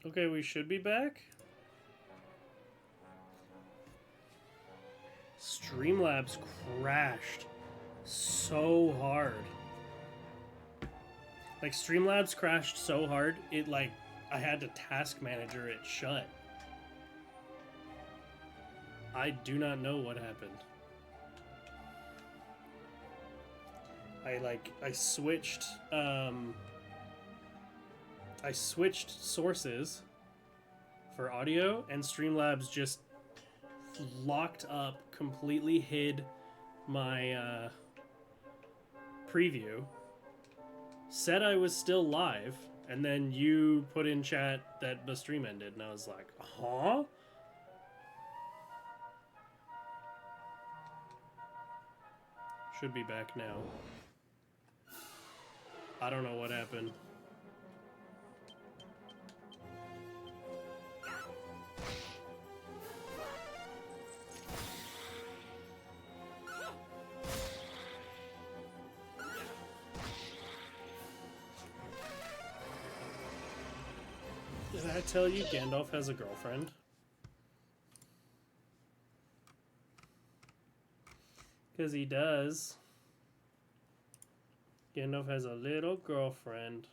Okay, we should be back. Streamlabs crashed so hard. Like, Streamlabs crashed so hard, it like, I had to task manager it shut. I do not know what happened. I switched sources for audio, and Streamlabs just locked up, completely hid my preview, said I was still live, and then you put in chat that the stream ended, and I was like, huh? Should be back now. I don't know what happened. Did I tell you Gandalf has a girlfriend? Because he does. Gandalf has a little girlfriend.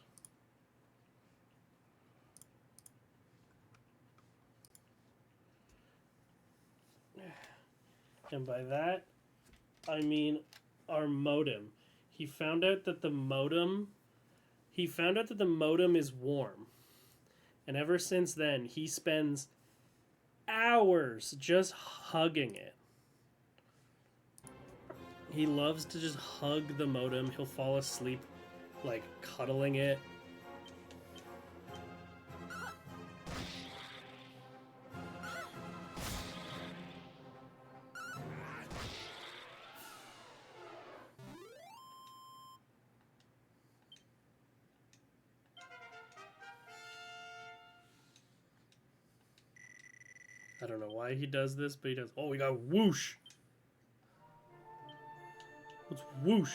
And by that, I mean our modem. He found out that the modem is warm. And ever since then, he spends hours just hugging it. He loves to just hug the modem. He'll fall asleep, like, cuddling it. I don't know why he does this, but he does. Oh, we got whoosh. What's whoosh?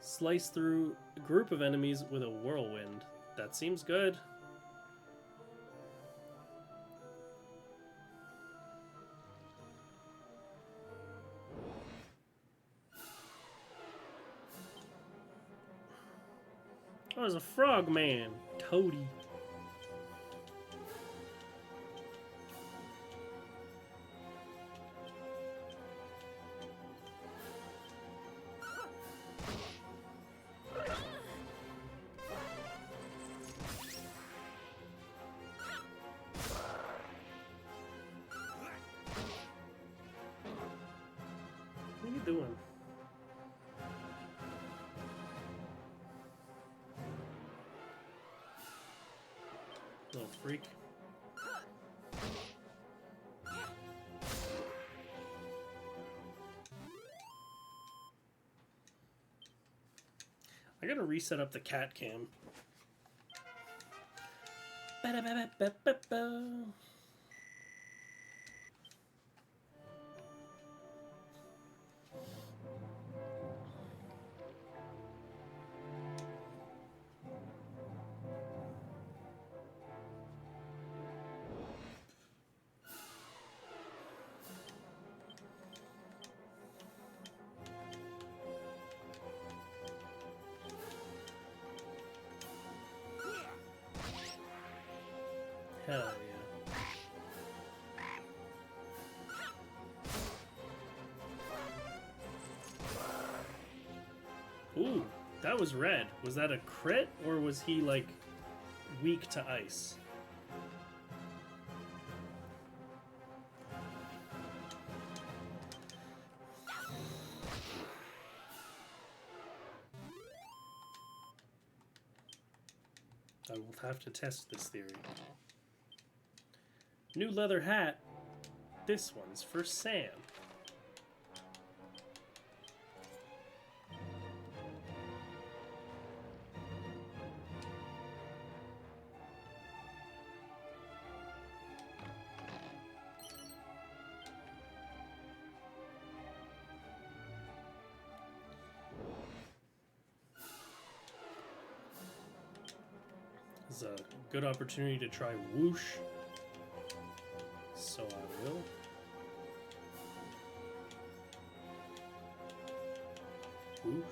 Slice through a group of enemies with a whirlwind. That seems good. Oh, there's a frog man. Toady. What are you doing? Little freak. I gotta reset up the cat cam. Hell yeah. Ooh, that was red. Was that a crit, or was he, like, weak to ice? I will have to test this theory. New leather hat. This one's for Sam. This is a good opportunity to try whoosh. So I will. Whoosh.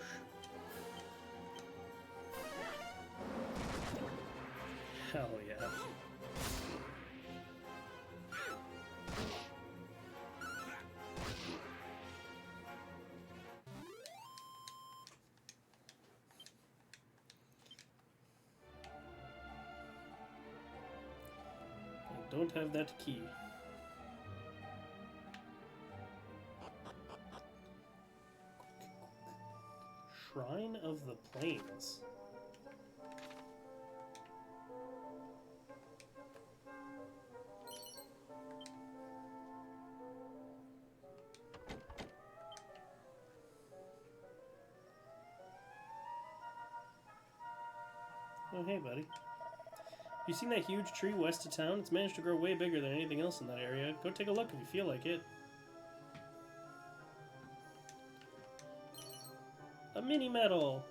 Hell yeah. I don't have that key. Shrine of the Plains. Oh, hey, buddy. You seen that huge tree west of town? It's managed to grow way bigger than anything else in that area. Go take a look if you feel like it. A mini medal!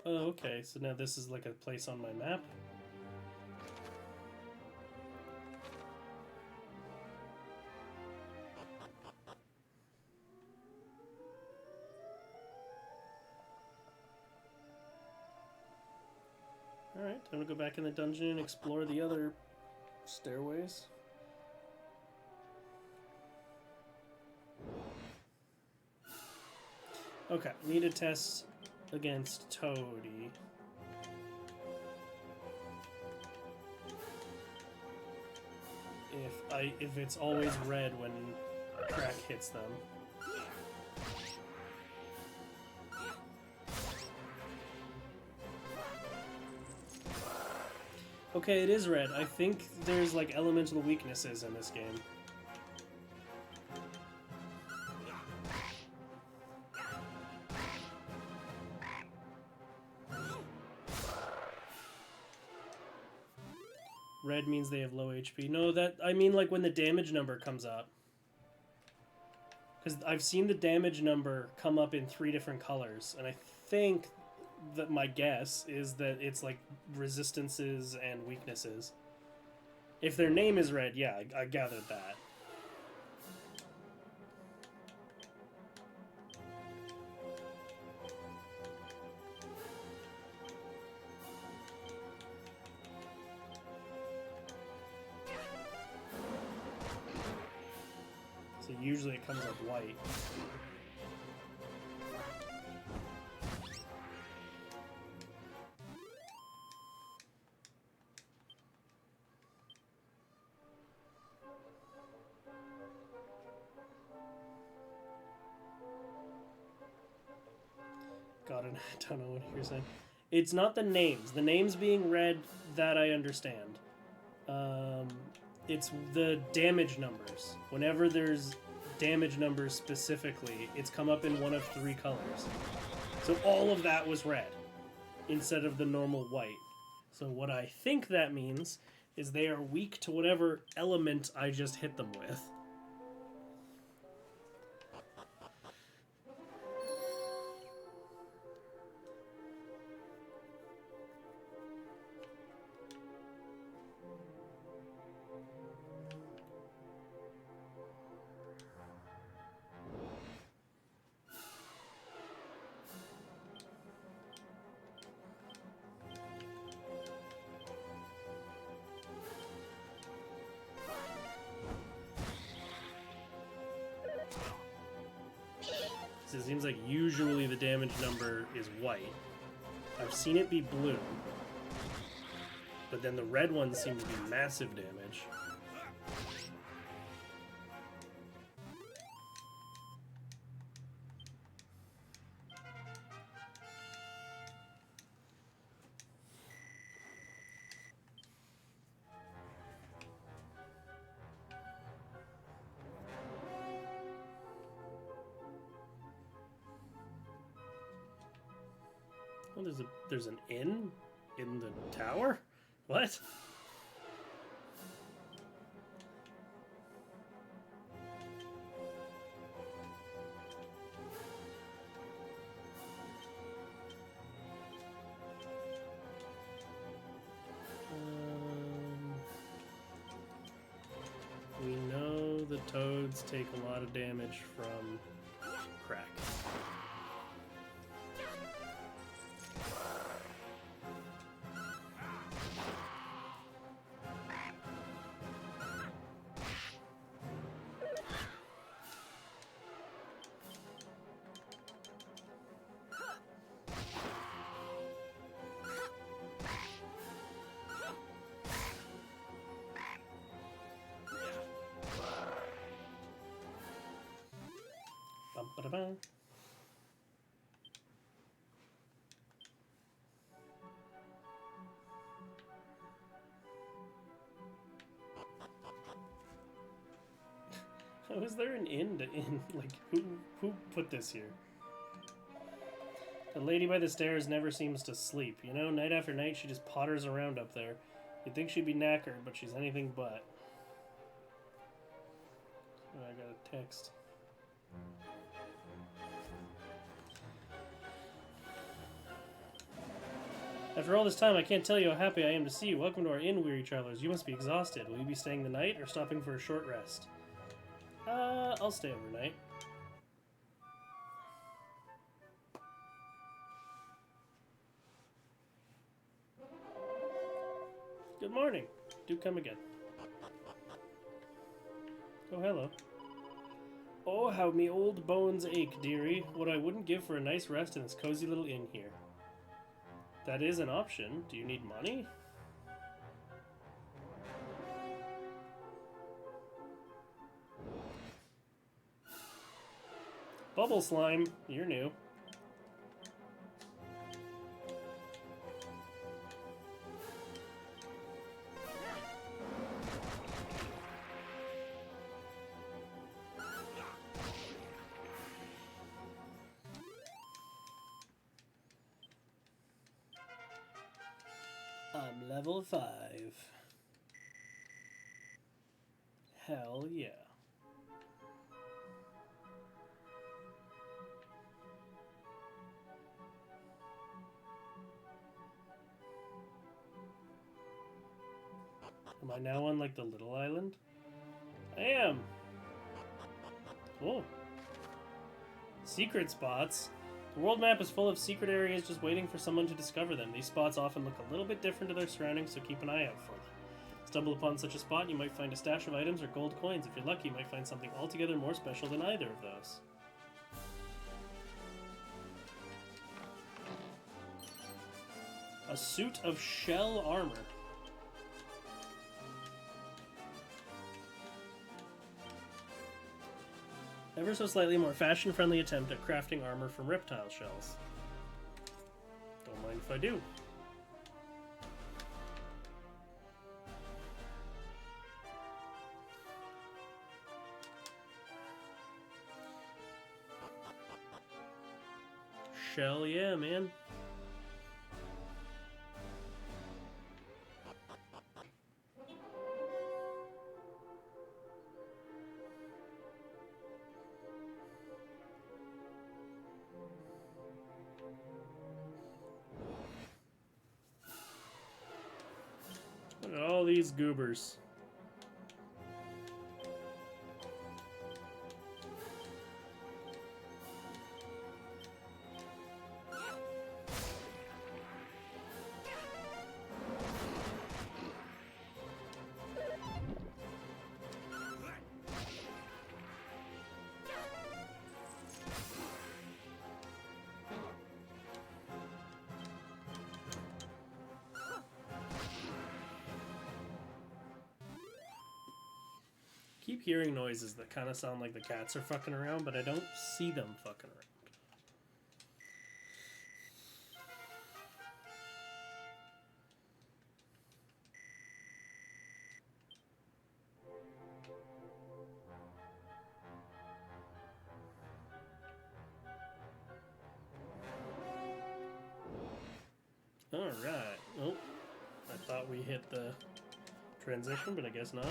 Oh, okay, so now this is like a place on my map? Alright, time to go back in the dungeon and explore the other stairways. Okay, need to test against Toady. If it's always red when crack hits them. Okay, it is red. I think there's like elemental weaknesses in this game. Red means they have low HP. No, I mean like when the damage number comes up. Because I've seen the damage number come up in 3 different colors, and I think that my guess is that it's like resistances and weaknesses. If their name is red, yeah, I gathered that. So usually it comes up white. God, I don't know what you're saying. It's not the names. The names being red, that I understand. It's the damage numbers. Whenever there's damage numbers specifically, it's come up in one of 3 colors. So all of that was red instead of the normal white. So what I think that means is they are weak to whatever element I just hit them with. It seems like usually the damage number is white. I've seen it be blue. But then the red ones seem to be massive damage. Oh, there's an inn in the tower? What? Toads take a lot of damage from crack. Bum-ba-da-bum. How is there an end in? Like, who put this here? The lady by the stairs never seems to sleep. You know, night after night, she just potters around up there. You'd think she'd be knackered, but she's anything but. Oh, I got a text. After all this time, I can't tell you how happy I am to see you. Welcome to our inn, weary travelers. You must be exhausted. Will you be staying the night or stopping for a short rest? I'll stay overnight. Good morning. Do come again. Oh, hello. Oh, how me old bones ache, dearie. What I wouldn't give for a nice rest in this cozy little inn here. That is an option. Do you need money? Bubble slime, you're new. I'm level 5. Hell yeah. Am I now on, like, the little island? I am! Cool. Secret spots. The world map is full of secret areas just waiting for someone to discover them. These spots often look a little bit different to their surroundings, so keep an eye out for them. Stumble upon such a spot, you might find a stash of items or gold coins. If you're lucky, you might find something altogether more special than either of those. A suit of shell armor. Ever so slightly more fashion-friendly attempt at crafting armor from reptile shells. Don't mind if I do. Shell, yeah, man. Look at all these goobers. Keep hearing noises that kind of sound like the cats are fucking around, but I don't see them fucking around. Alright. Oh, I thought we hit the transition, but I guess not.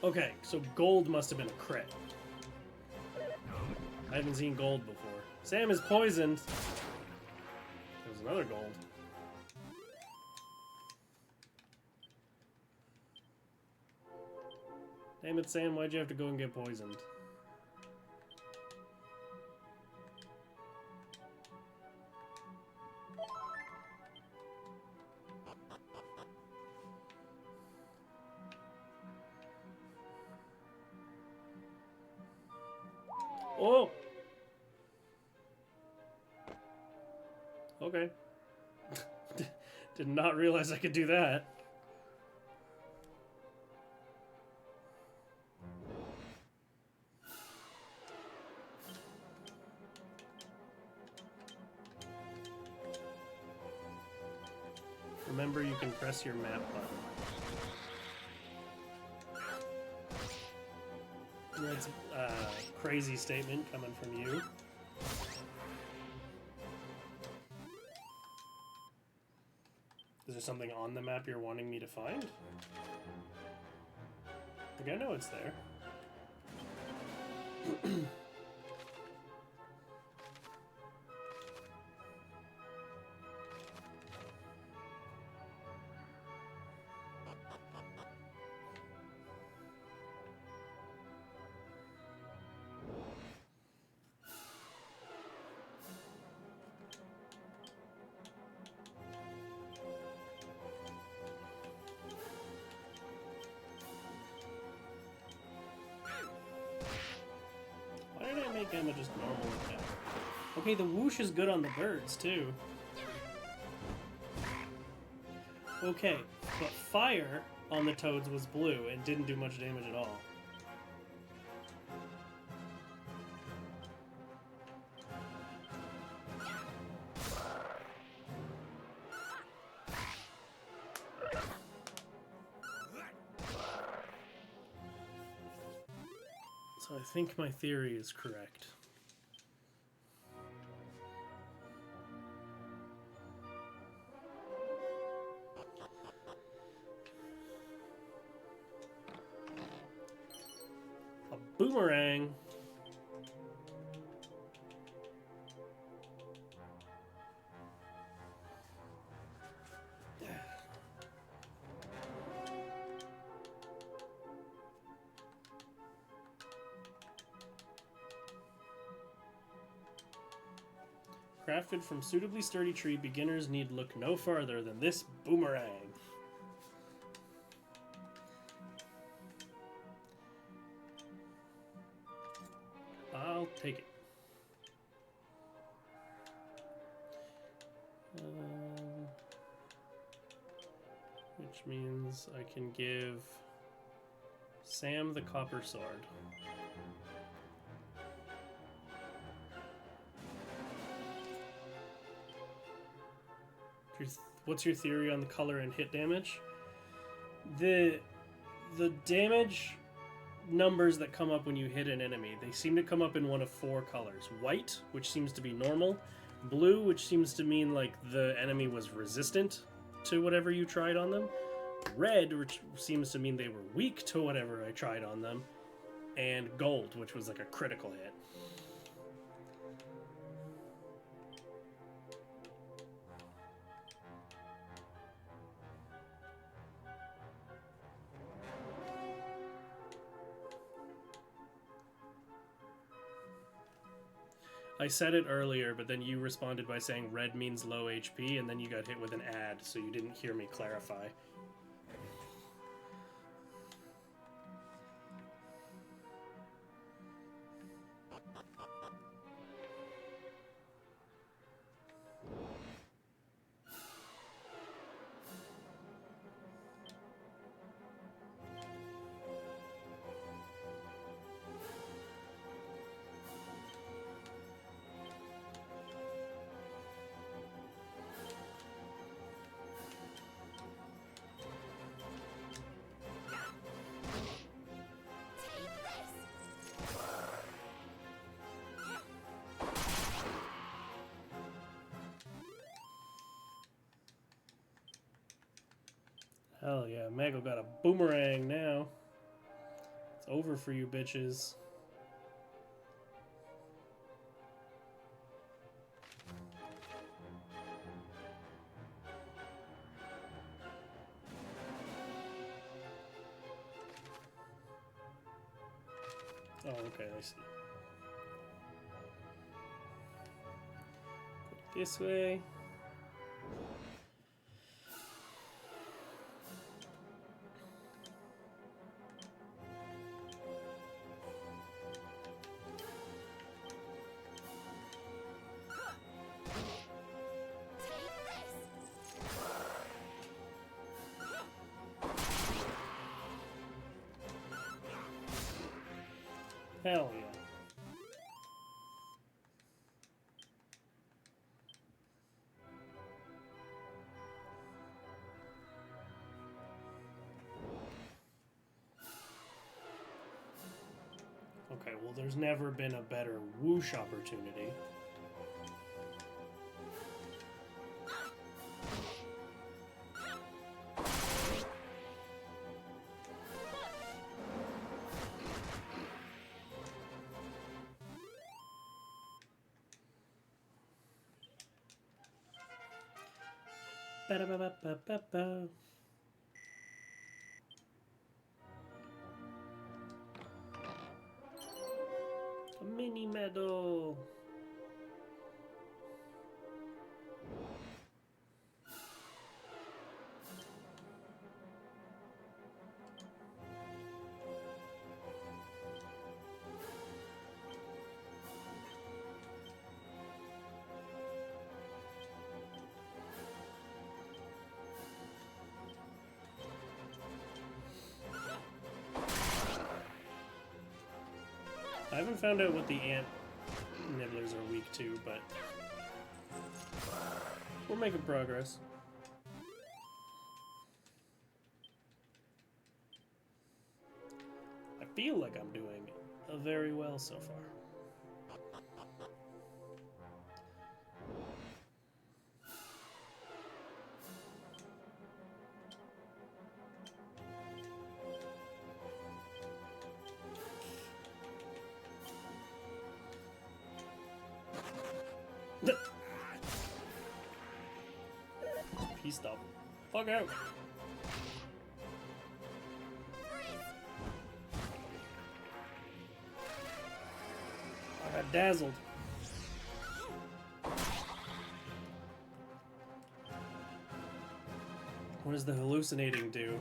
Okay, so gold must have been a crit. I haven't seen gold before, Sam is poisoned. There's another gold. Damn it, Sam, why'd you have to go and get poisoned? Oh! Okay. Did not realize I could do that. Remember, you can press your map button. That's a crazy statement coming from you. Is there something on the map you're wanting me to find? I think I know it's there. Why did I make Emma just normal attack? Okay, the whoosh is good on the birds, too. Okay, but fire on the toads was blue and didn't do much damage at all. So I think my theory is correct. A boomerang. Crafted from suitably sturdy tree, beginners need look no farther than this boomerang. I'll take it. Which means I can give Sam the copper sword. What's your theory on the color and hit damage? The damage numbers that come up when you hit an enemy, they seem to come up in one of four colors. White, which seems to be normal. Blue, which seems to mean like the enemy was resistant to whatever you tried on them. Red, which seems to mean they were weak to whatever I tried on them. And gold, which was like a critical hit. I said it earlier, but then you responded by saying red means low HP, and then you got hit with an ad, so you didn't hear me clarify. Hell yeah, Mago got a boomerang now. It's over for you bitches. Oh, okay, I see. This way. Hell yeah. Okay, well, there's never been a better whoosh opportunity. Ba-da-ba-ba-ba-ba-ba. A mini medal. I haven't found out what the ant nibblers are weak to, but we're making progress. I feel like I'm doing very well so far. Peace up. Fuck out. I got dazzled. What does the hallucinating do?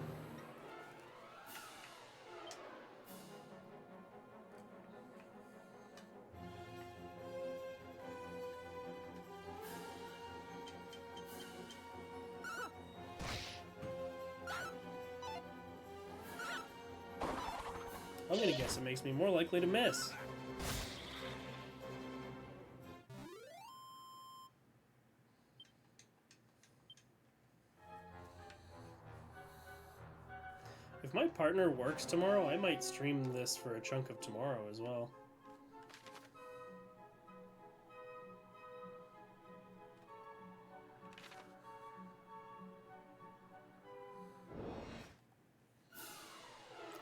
I'm gonna guess it makes me more likely to miss. If my partner works tomorrow, I might stream this for a chunk of tomorrow as well.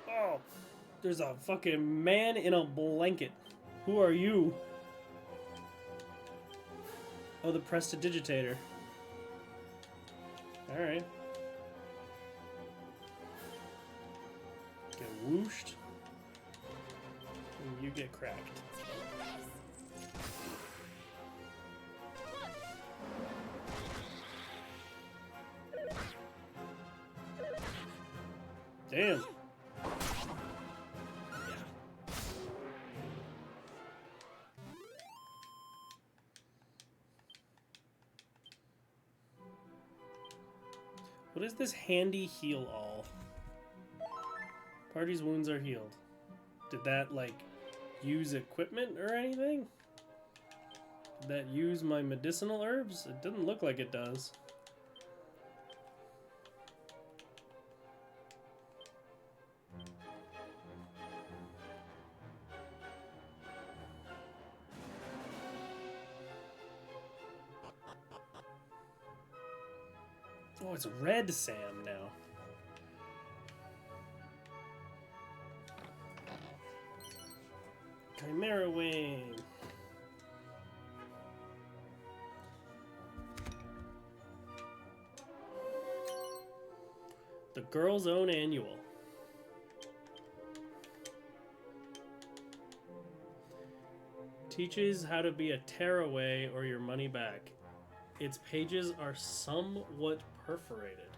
Oh, there's a fucking man in a blanket. Who are you? Oh, the prestidigitator. Alright. Get whooshed. And you get cracked. Damn. What is this handy heal all? Party's wounds are healed. Did that, like, use equipment or anything? Did that use my medicinal herbs? It doesn't look like it does. Oh, it's Red Sam now. Chimera Wing. The Girl's Own Annual. Teaches how to be a tearaway or your money back. Its pages are somewhat perforated.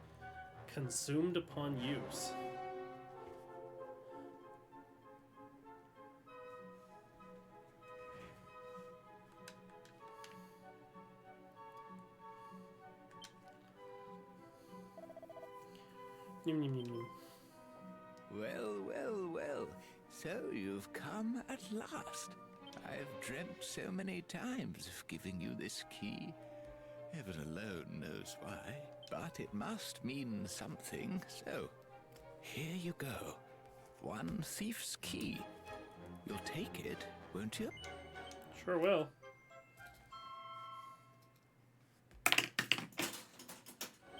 Consumed upon use. Well, well, well. So you've come at last. I've dreamt so many times of giving you this key. Heaven alone knows why, but it must mean something, so here you go. One thief's key. You'll take it, won't you? Sure will.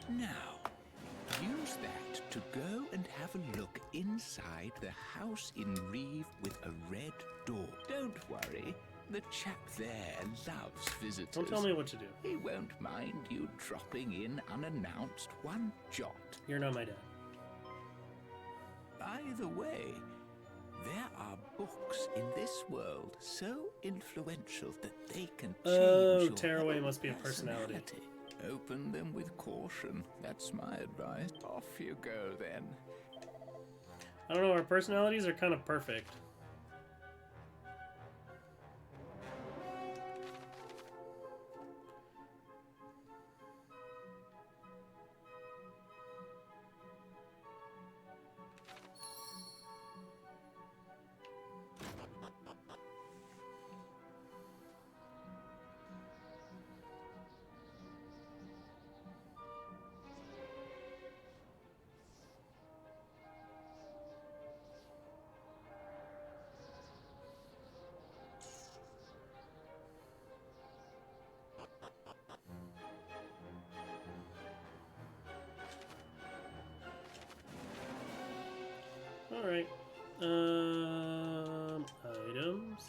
Now, use that to go and have a look inside the house in Reeve with a red door. Don't worry, the chap there loves visitors. Don't tell me what to do. He won't mind you dropping in unannounced one jot. You're not my dad. By the way, there are books in this world so influential that they can change your Tearaway whole must be a personality. Open them with caution. That's my advice. Off you go, then. I don't know, our personalities are kind of perfect. Alright. Items.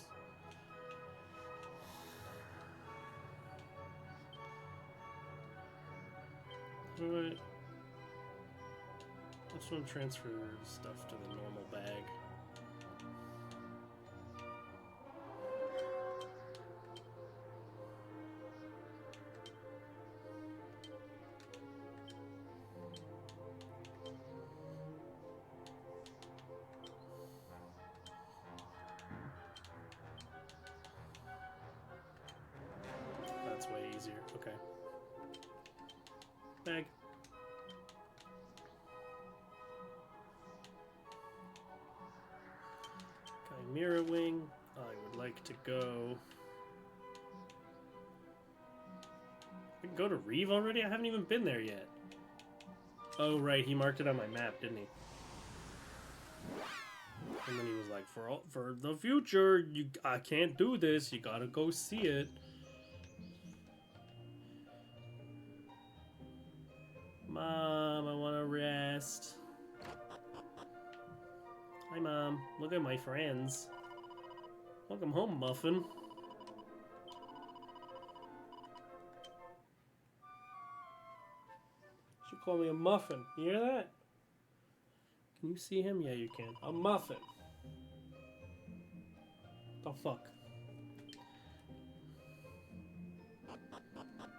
Alright. I just want to transfer stuff to the normal bag. That's way easier. Okay. Bag. Chimera Wing. I would like to go. I can go to Reeve already? I haven't even been there yet. Oh, right. He marked it on my map, didn't he? And then he was like, for the future, I can't do this. You gotta go see it. Mom, I want to rest. Hi, Mom. Look at my friends. Welcome home, Muffin. Should call me a muffin. You hear that? Can you see him? Yeah, you can. A muffin. The fuck?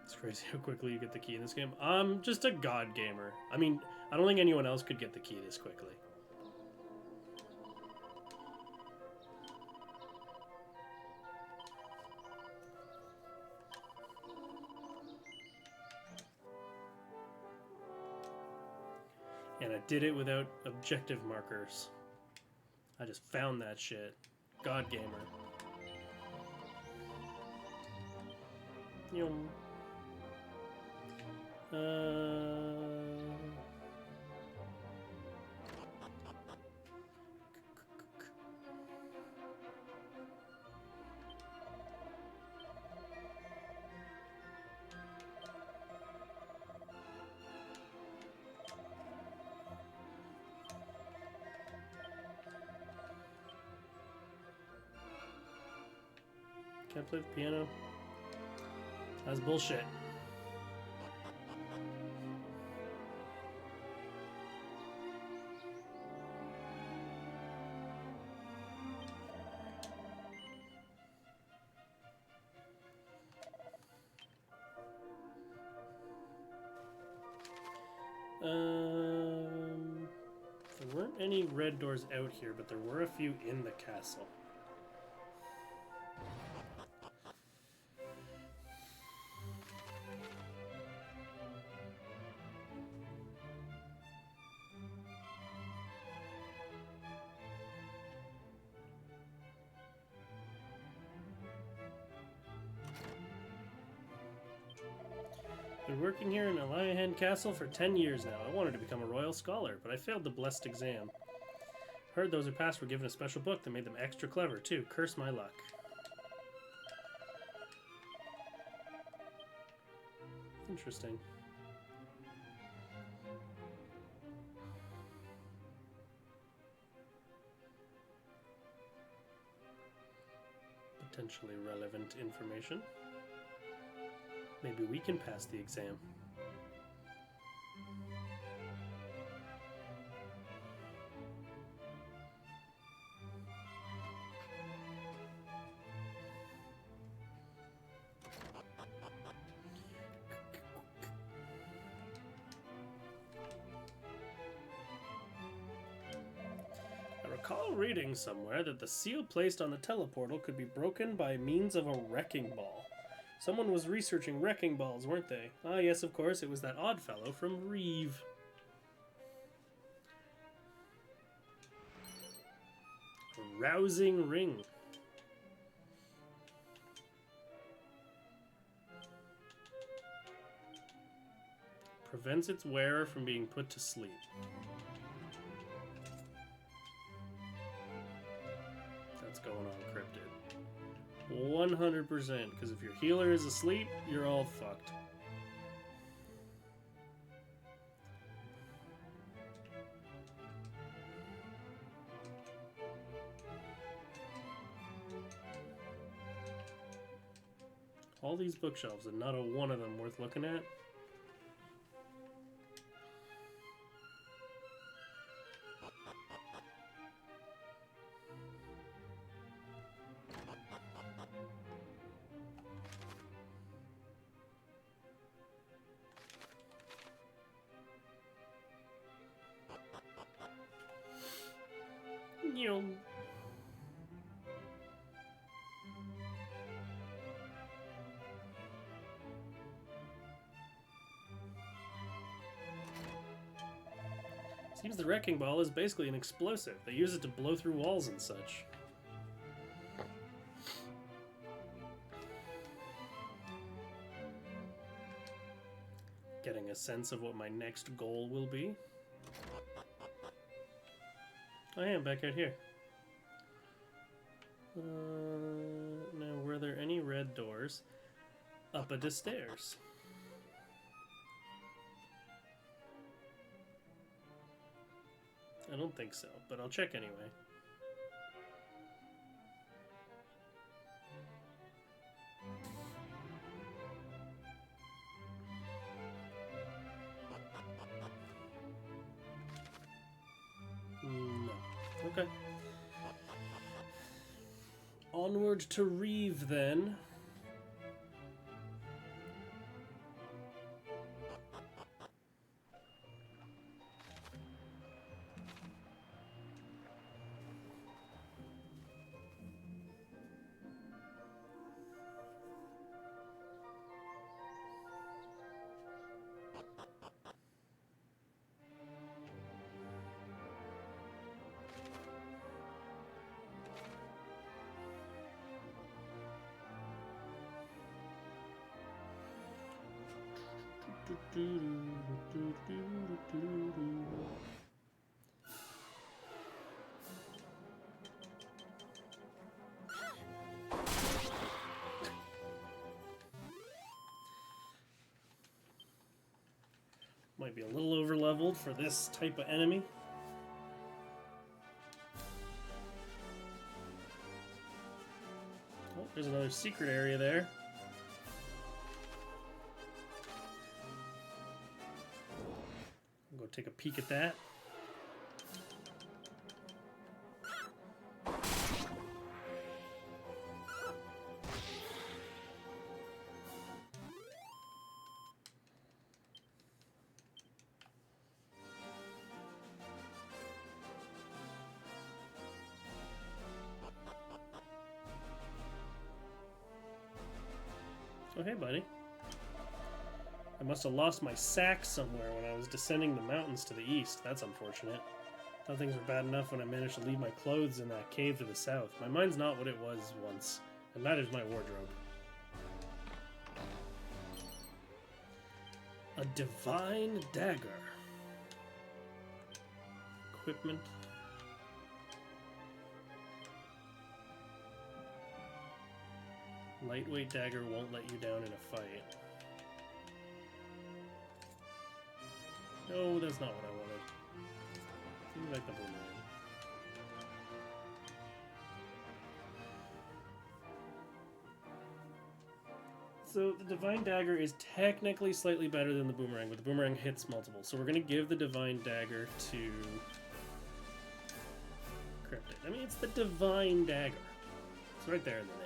It's crazy how quickly you get the key in this game. I'm just a god gamer. I mean, I don't think anyone else could get the key this quickly. And I did it without objective markers. I just found that shit. God gamer. You can't play the piano. That's bullshit. any red doors out here, but there were a few in the castle. Been working here in Eliahan Castle for 10 years now. I wanted to become a royal scholar, but I failed the blessed exam. Heard those who passed were given a special book that made them extra clever, too. Curse my luck. Interesting. Potentially relevant information. Maybe we can pass the exam. I recall reading somewhere that the seal placed on the teleportal could be broken by means of a wrecking ball. Someone was researching wrecking balls, weren't they? Ah, yes, of course, it was that odd fellow from Reeve. A rousing ring. Prevents its wearer from being put to sleep. That's going on cryptid. 100%, because if your healer is asleep, you're all fucked. All these bookshelves and not a one of them worth looking at. You know. Seems the wrecking ball is basically an explosive. They use it to blow through walls and such. Getting a sense of what my next goal will be. I am back out here. Now, were there any red doors up the stairs? I don't think so, but I'll check anyway. No. Okay. Onward to Reeve, then. Might be a little over leveled for this type of enemy. Oh, there's another secret area there. I'll go take a peek at that. Oh, hey, buddy. I must have lost my sack somewhere when I was descending the mountains to the east. That's unfortunate. Thought things were bad enough when I managed to leave my clothes in that cave to the south. My mind's not what it was once, and neither's my wardrobe. A divine dagger. Equipment. Lightweight dagger won't let you down in a fight. No, that's not what I wanted. Give me back the boomerang. So the Divine Dagger is technically slightly better than the Boomerang, but the Boomerang hits multiple. So we're going to give the Divine Dagger to Cryptid. I mean, it's the Divine Dagger. It's right there in the name.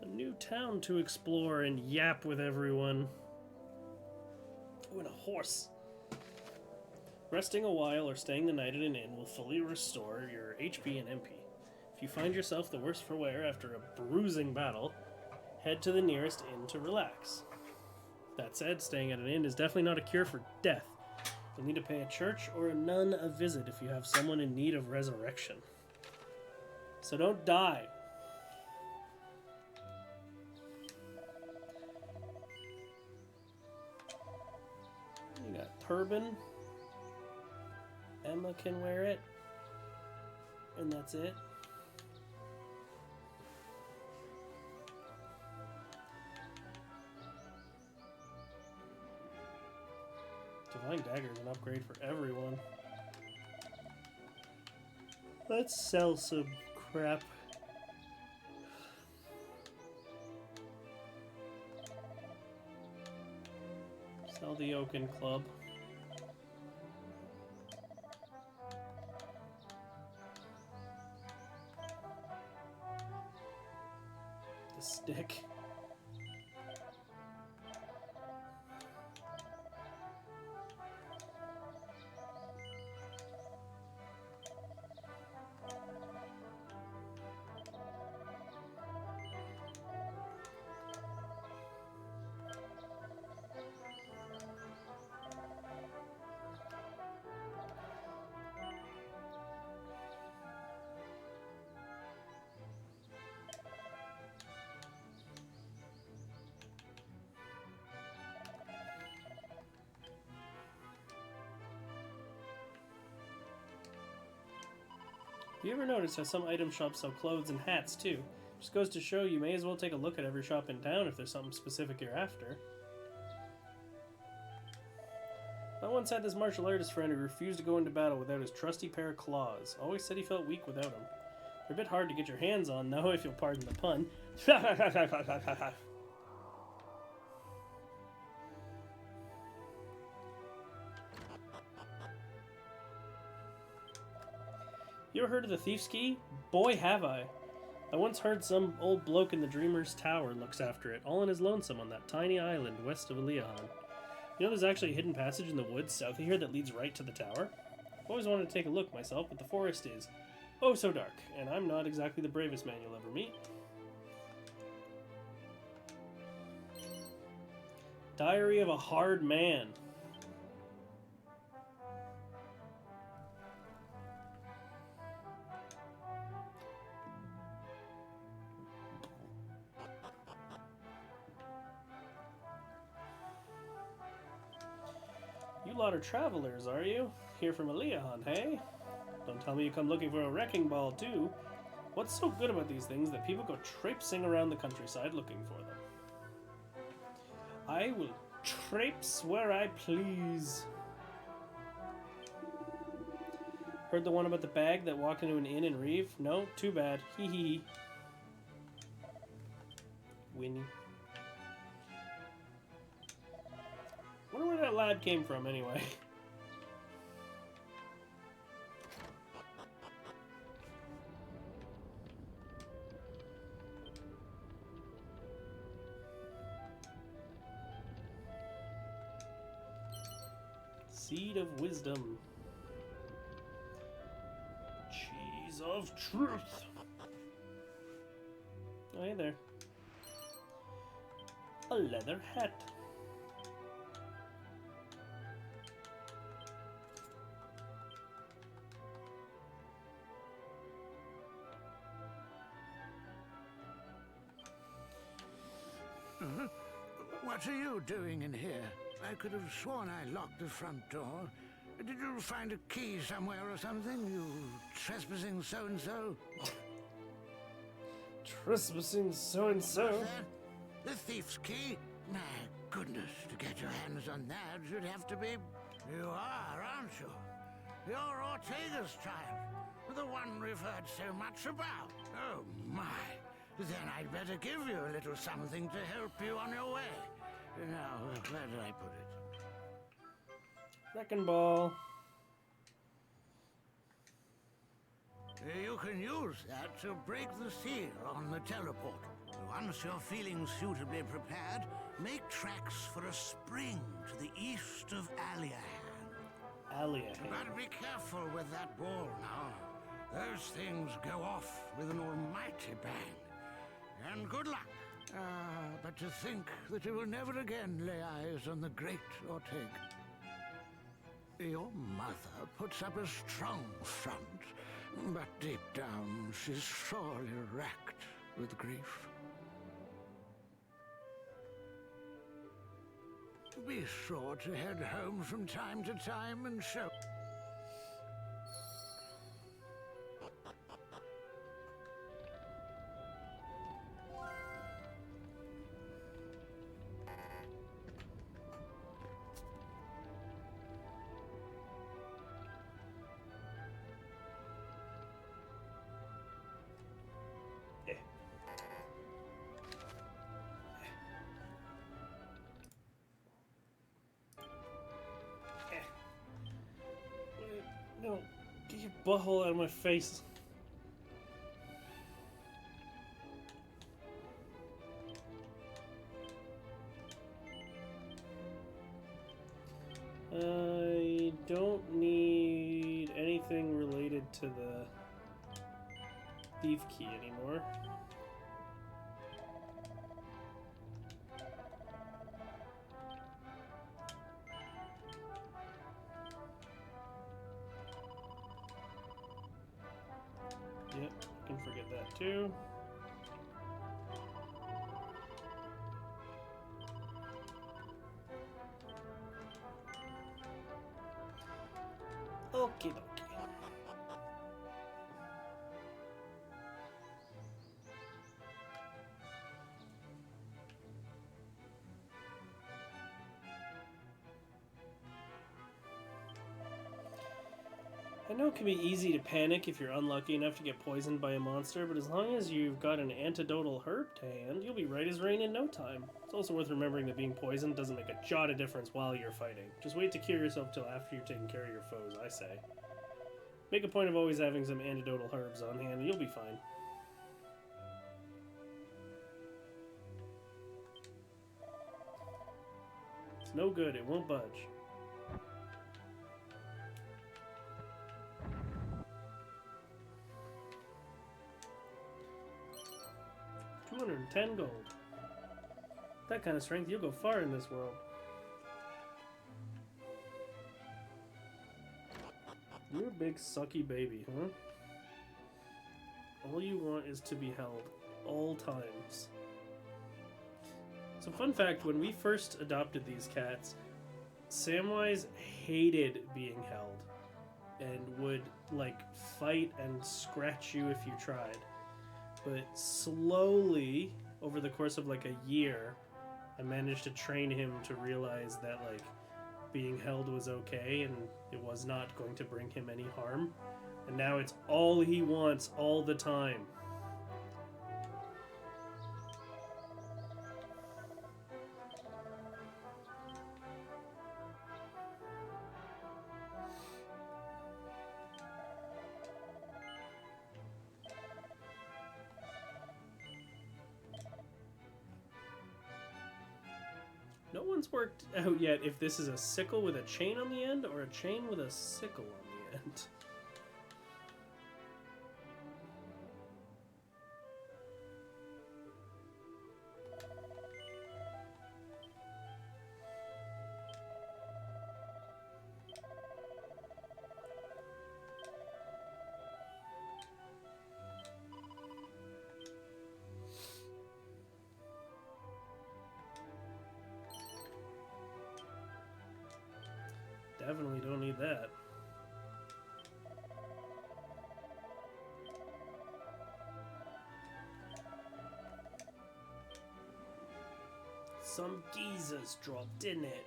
A new town to explore and yap with everyone. Oh, and a horse. Resting a while or staying the night at an inn will fully restore your HP and MP. If you find yourself the worse for wear after a bruising battle, head to the nearest inn to relax. That said, staying at an inn is definitely not a cure for death. You'll need to pay a church or a nun a visit if you have someone in need of resurrection. So don't die. You got turban. Emma can wear it. And that's it. Divine Dagger is an upgrade for everyone. Let's sell some crap. Sell the Oaken Club. The stick. You ever notice how some item shops sell clothes and hats too? Just goes to show you may as well take a look at every shop in town if there's something specific you're after. I once had this martial artist friend who refused to go into battle without his trusty pair of claws. Always said he felt weak without them. They're a bit hard to get your hands on though, if you'll pardon the pun. You ever heard of the Thief's Key? Boy, have I. I once heard some old bloke in the Dreamer's Tower looks after it, all on his lonesome on that tiny island west of Eliahan. You know there's actually a hidden passage in the woods south of here that leads right to the tower? I've always wanted to take a look myself, but the forest is oh so dark, and I'm not exactly the bravest man you'll ever meet. Diary of a Hard Man. You lot of travelers, are you? Here from Eliahan, hey? Don't tell me you come looking for a wrecking ball, too. What's so good about these things that people go traipsing around the countryside looking for them? I will traipse where I please. Heard the one about the bag that walked into an inn in Reeve? No? Too bad. Hee hee hee. Winnie. Wonder where that lad came from, anyway. Seed of wisdom. Cheese of truth. Oh, hey there. A leather hat. What are you doing in here? I could have sworn I locked the front door. Did you find a key somewhere or something? You trespassing so-and-so? Trespassing so-and-so? What's that? The thief's key? My goodness, to get your hands on that, you'd have to be... You are, aren't you? You're Ortega's child. The one we've heard so much about. Oh, my. Then I'd better give you a little something to help you on your way. Now, where did I put it? Wrecking ball. You can use that to break the seal on the teleport. Once you're feeling suitably prepared, make tracks for a spring to the east of Aliahan. Aliahan. But be careful with that ball now. Those things go off with an almighty bang. And good luck. But to think that you will never again lay eyes on the great Ortega. Your mother puts up a strong front, but deep down she's sorely racked with grief. Be sure to head home from time to time and show... No, get your butthole out of my face. I don't need anything related to the thief key anymore. Yep, I can forget that too. Okie dokie. I know it can be easy to panic if you're unlucky enough to get poisoned by a monster, but as long as you've got an antidotal herb to hand, you'll be right as rain in no time. It's also worth remembering that being poisoned doesn't make a jot of difference while you're fighting. Just wait to cure yourself till after you've taken care of your foes, I say. Make a point of always having some antidotal herbs on hand, and you'll be fine. It's no good, it won't budge. 210 gold. That kind of strength, you'll go far in this world. You're a big sucky baby, huh? All you want is to be held, all times. So fun fact, when we first adopted these cats, Samwise hated being held and would, like, fight and scratch you if you tried. But slowly, over the course of like a year, I managed to train him to realize that like being held was okay and it was not going to bring him any harm. And now it's all he wants all the time. No one's worked out yet if this is a sickle with a chain on the end or a chain with a sickle on the end. Definitely don't need that. Some geezers dropped, didn't it?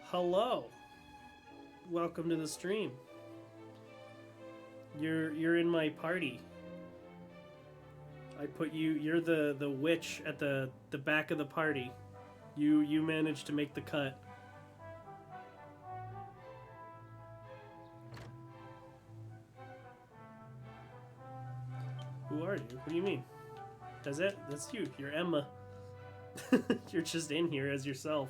Hello. Welcome to the stream. You're in my party. I put you're the witch at the back of the party. You managed to make the cut. Who are you? What do you mean? That's you. You're Emma. You're just in here as yourself.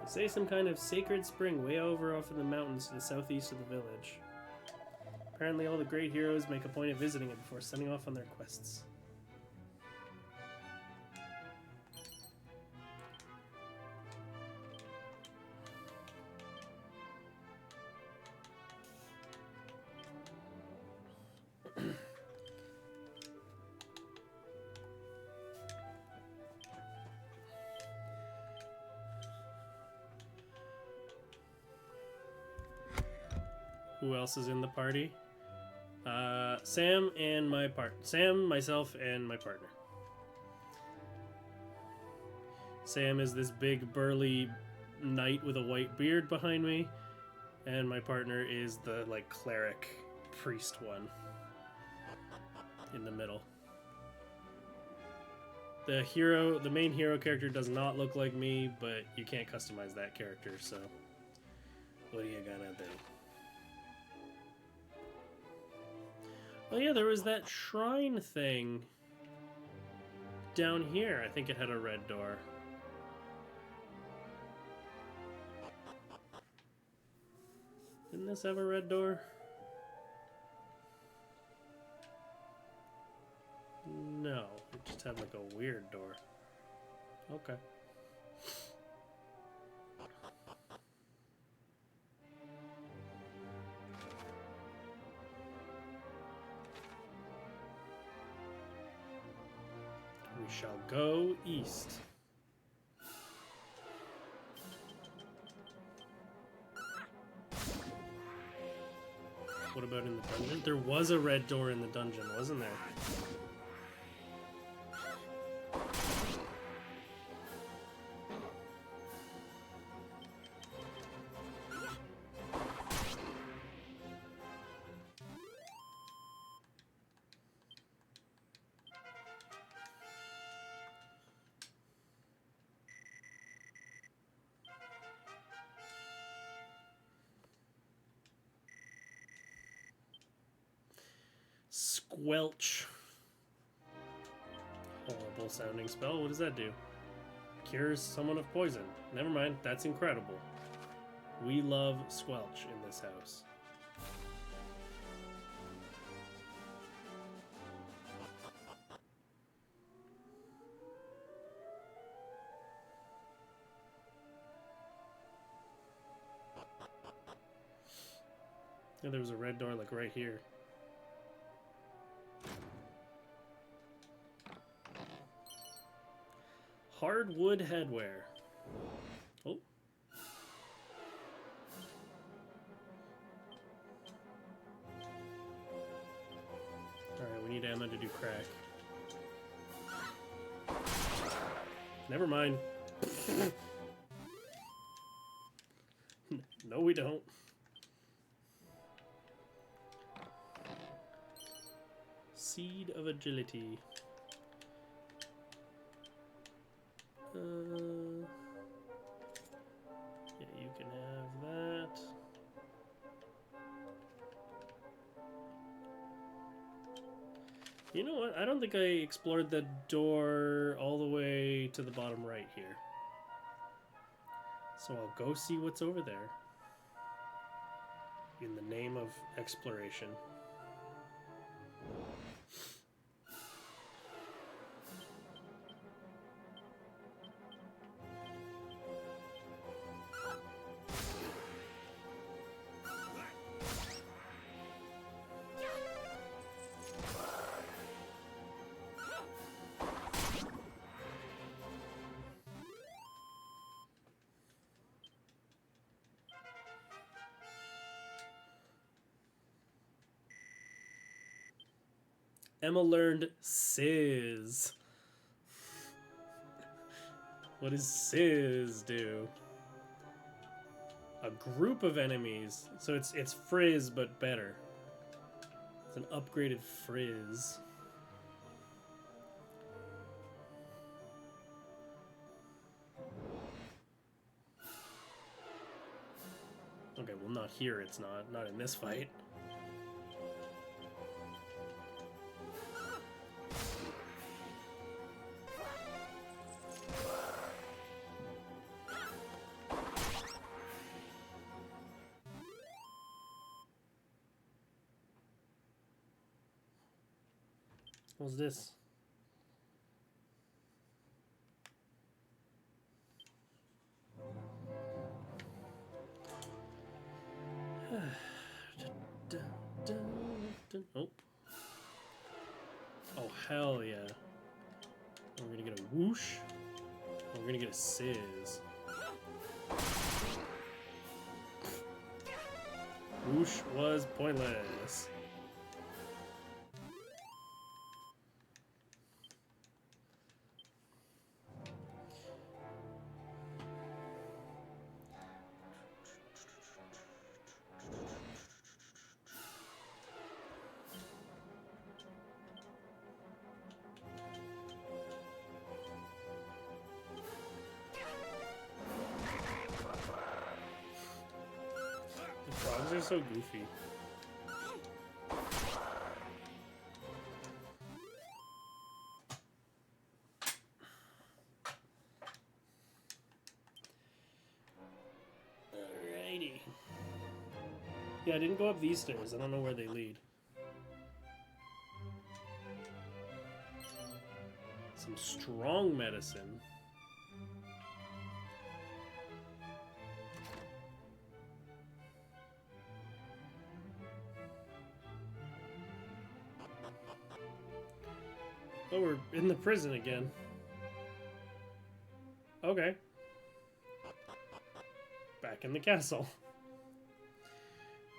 Say some kind of sacred spring way over off in the mountains to the southeast of the village. Apparently all the great heroes make a point of visiting it before setting off on their quests. Who else is in the party? Sam, myself, and my partner. Sam is this big, burly knight with a white beard behind me, and my partner is the, like, cleric priest one in the middle. The main hero character does not look like me, but you can't customize that character, so what are you gonna do? Oh yeah, there was that shrine thing down here. I think it had a red door. Didn't this have a red door? No, it just had like a weird door. Okay. We shall go east. What about in the dungeon? There was a red door in the dungeon, wasn't there? Squelch. Horrible sounding spell. What does that do? Cures someone of poison. Never mind. That's incredible. We love Squelch in this house. Yeah, there was a red door like right here. Hardwood headwear. Oh. Alright, we need Emma to do crack. Never mind. No, we don't. Seed of Agility. You know what? I don't think I explored the door all the way to the bottom right here. So I'll go see what's over there. In the name of exploration. Emma learned Sizz. What does Sizz do? A group of enemies. So it's Frizz, but better. It's an upgraded Frizz. Okay, well not here it's not. Not in this fight. What's this? Oh. Oh, hell yeah. We're gonna get a whoosh. We're gonna get a Sizz. Whoosh was pointless. The frogs are so goofy. Alrighty. Yeah, I didn't go up these stairs. I don't know where they lead. Some strong medicine. Oh, we're in the prison again. Okay. Back in the castle.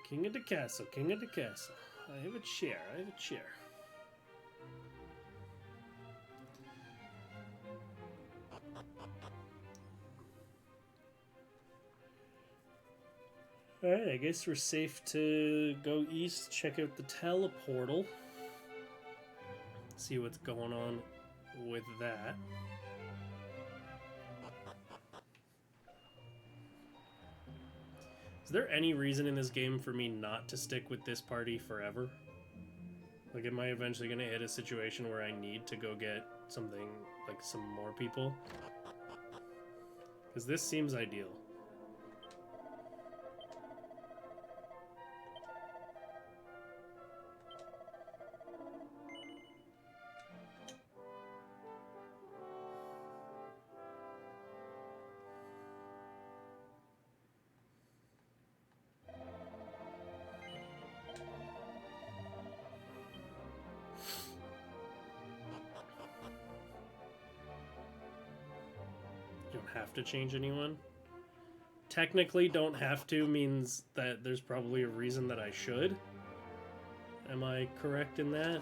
King of the castle, king of the castle. I have a chair, I have a chair. Alright, I guess we're safe to go east, check out the teleportal. See what's going on with that. Is there any reason in this game for me not to stick with this party forever? Like, am I eventually going to hit a situation where I need to go get something, like some more people? Because this seems ideal. Have to change anyone. Technically don't have to means that there's probably a reason that I should. Am I correct in that?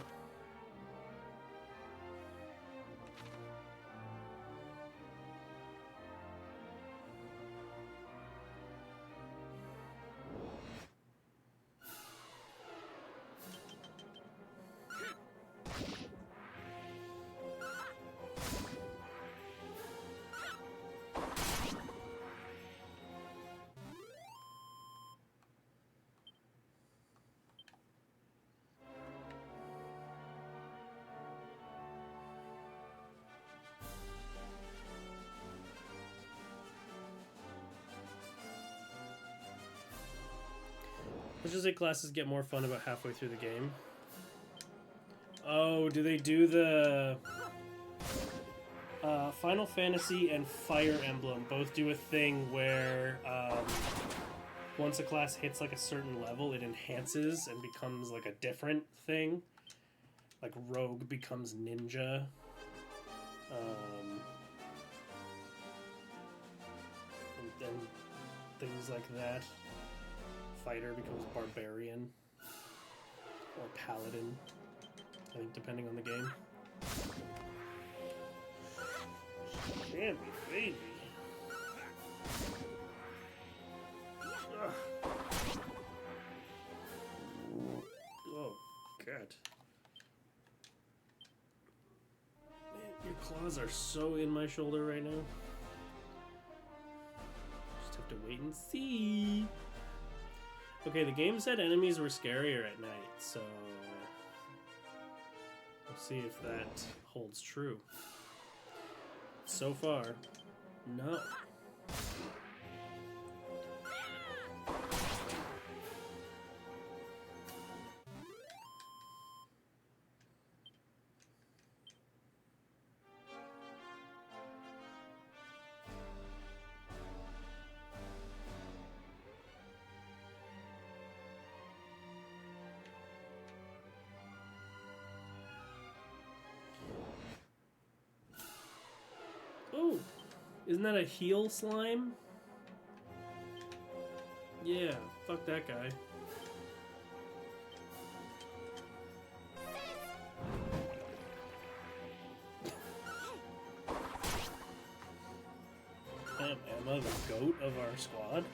Let's just say classes get more fun about halfway through the game. Oh, do they do the... Final Fantasy and Fire Emblem both do a thing where once a class hits like a certain level, it enhances and becomes like a different thing. Like Rogue becomes Ninja. And things like that. Fighter becomes Barbarian. Or Paladin. I think depending on the game. Damn me, baby. Ugh. Oh, God. Man, your claws are so in my shoulder right now. Just have to wait and see. Okay, the game said enemies were scarier at night, so we'll see if that holds true. So far, no. Oh, isn't that a heal slime? Yeah, fuck that guy. Damn, Emma, the goat of our squad.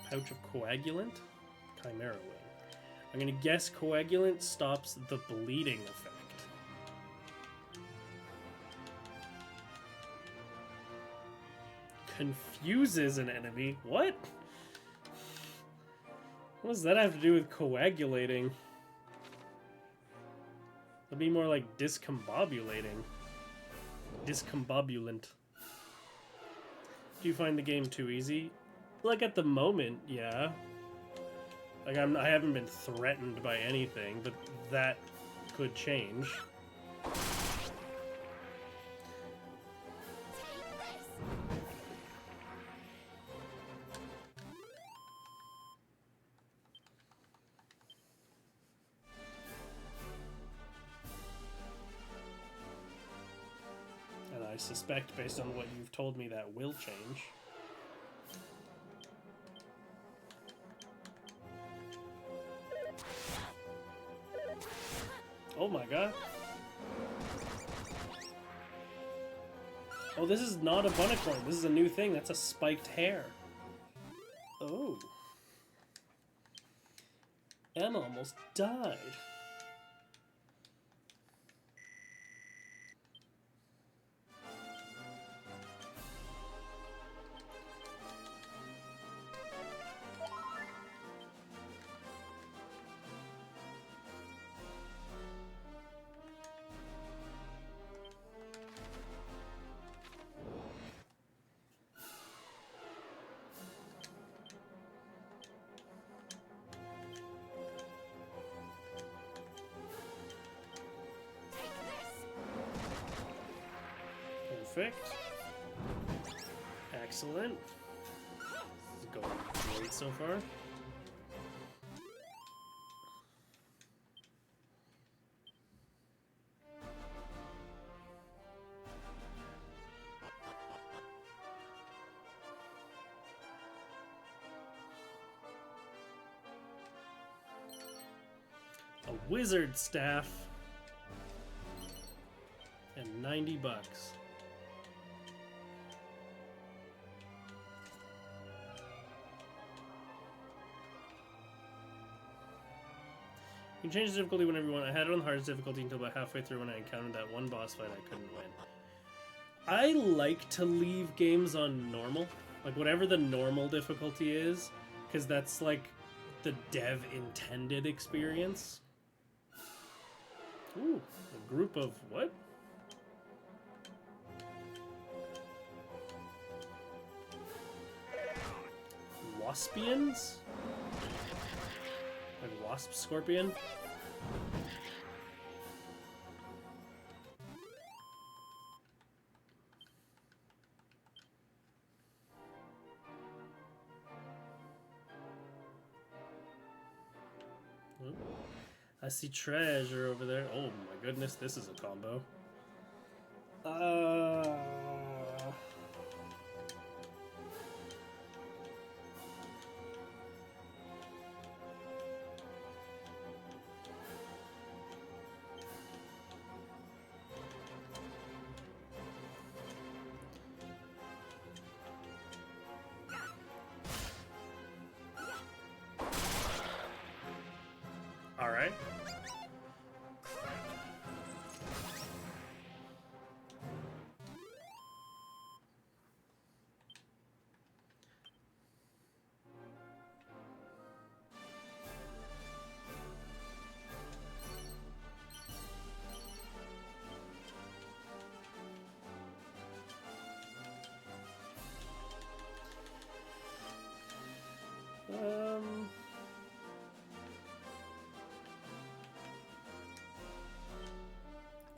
Pouch of coagulant? Chimera wing. I'm gonna guess coagulant stops the bleeding effect. Confuses an enemy? What? What does that have to do with coagulating? That'd be more like discombobulating. Discombobulant. Do you find the game too easy? Like at the moment, yeah. Like I haven't been threatened by anything, but that could change. And I suspect, based on what you've told me, that will change. Oh my god. Oh, this is not a Bunnicorn. This is a new thing. That's a spiked hair. Oh. Emma almost died. Perfect. Excellent. This is going great so far. A wizard staff. And $90. You can change the difficulty whenever you want. I had it on the hardest difficulty until about halfway through when I encountered that one boss fight I couldn't win. I like to leave games on normal. Like, whatever the normal difficulty is, because that's, like, the dev-intended experience. Ooh, a group of what? Waspians? Like wasp scorpion? Oh, I see treasure over there. Oh my goodness, this is a combo. All right.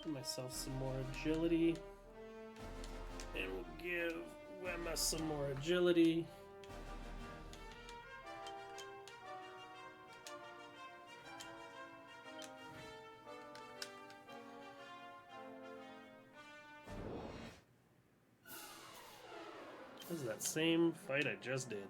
Give myself some more agility. And we'll give Wemma some more agility. This is that same fight I just did.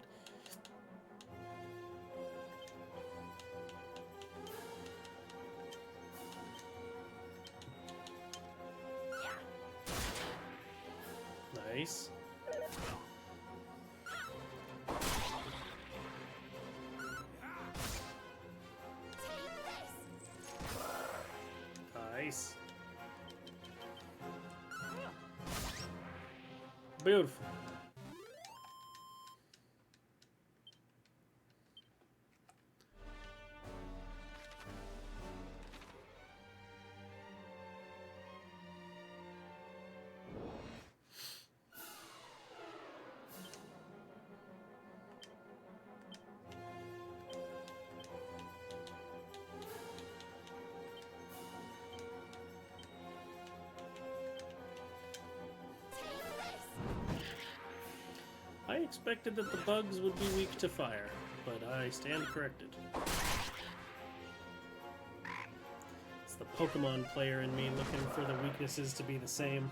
Nice. Nice. Beautiful. I expected that the bugs would be weak to fire, but I stand corrected. It's the Pokemon player in me looking for the weaknesses to be the same.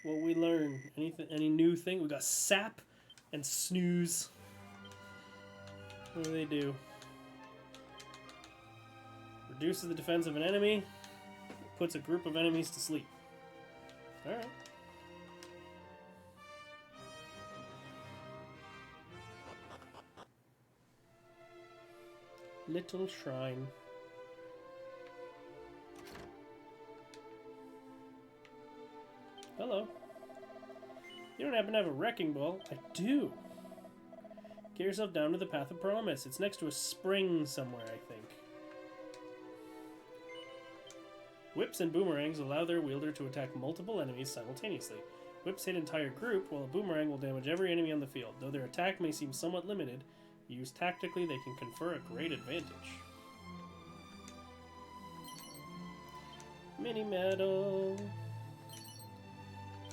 What we learn? Any new thing? We got Sap and Snooze. What do they do? Reduces the defense of an enemy, puts a group of enemies to sleep. Alright. Little shrine. Hello. You don't happen to have a wrecking ball? I do. Get yourself down to the Path of Promise. It's next to a spring somewhere, I think. Whips and boomerangs allow their wielder to attack multiple enemies simultaneously. Whips hit entire group, while a boomerang will damage every enemy on the field. Though their attack may seem somewhat limited, used tactically, they can confer a great advantage. Mini Metal.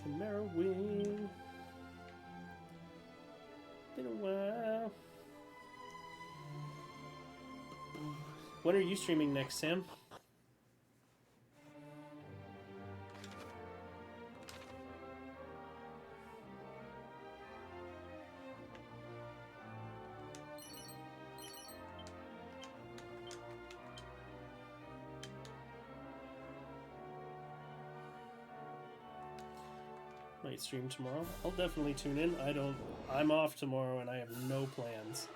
Chimera Wing. Been a while. When are you streaming next, Sam? Might stream tomorrow. I'll definitely tune in. I'm off tomorrow and I have no plans.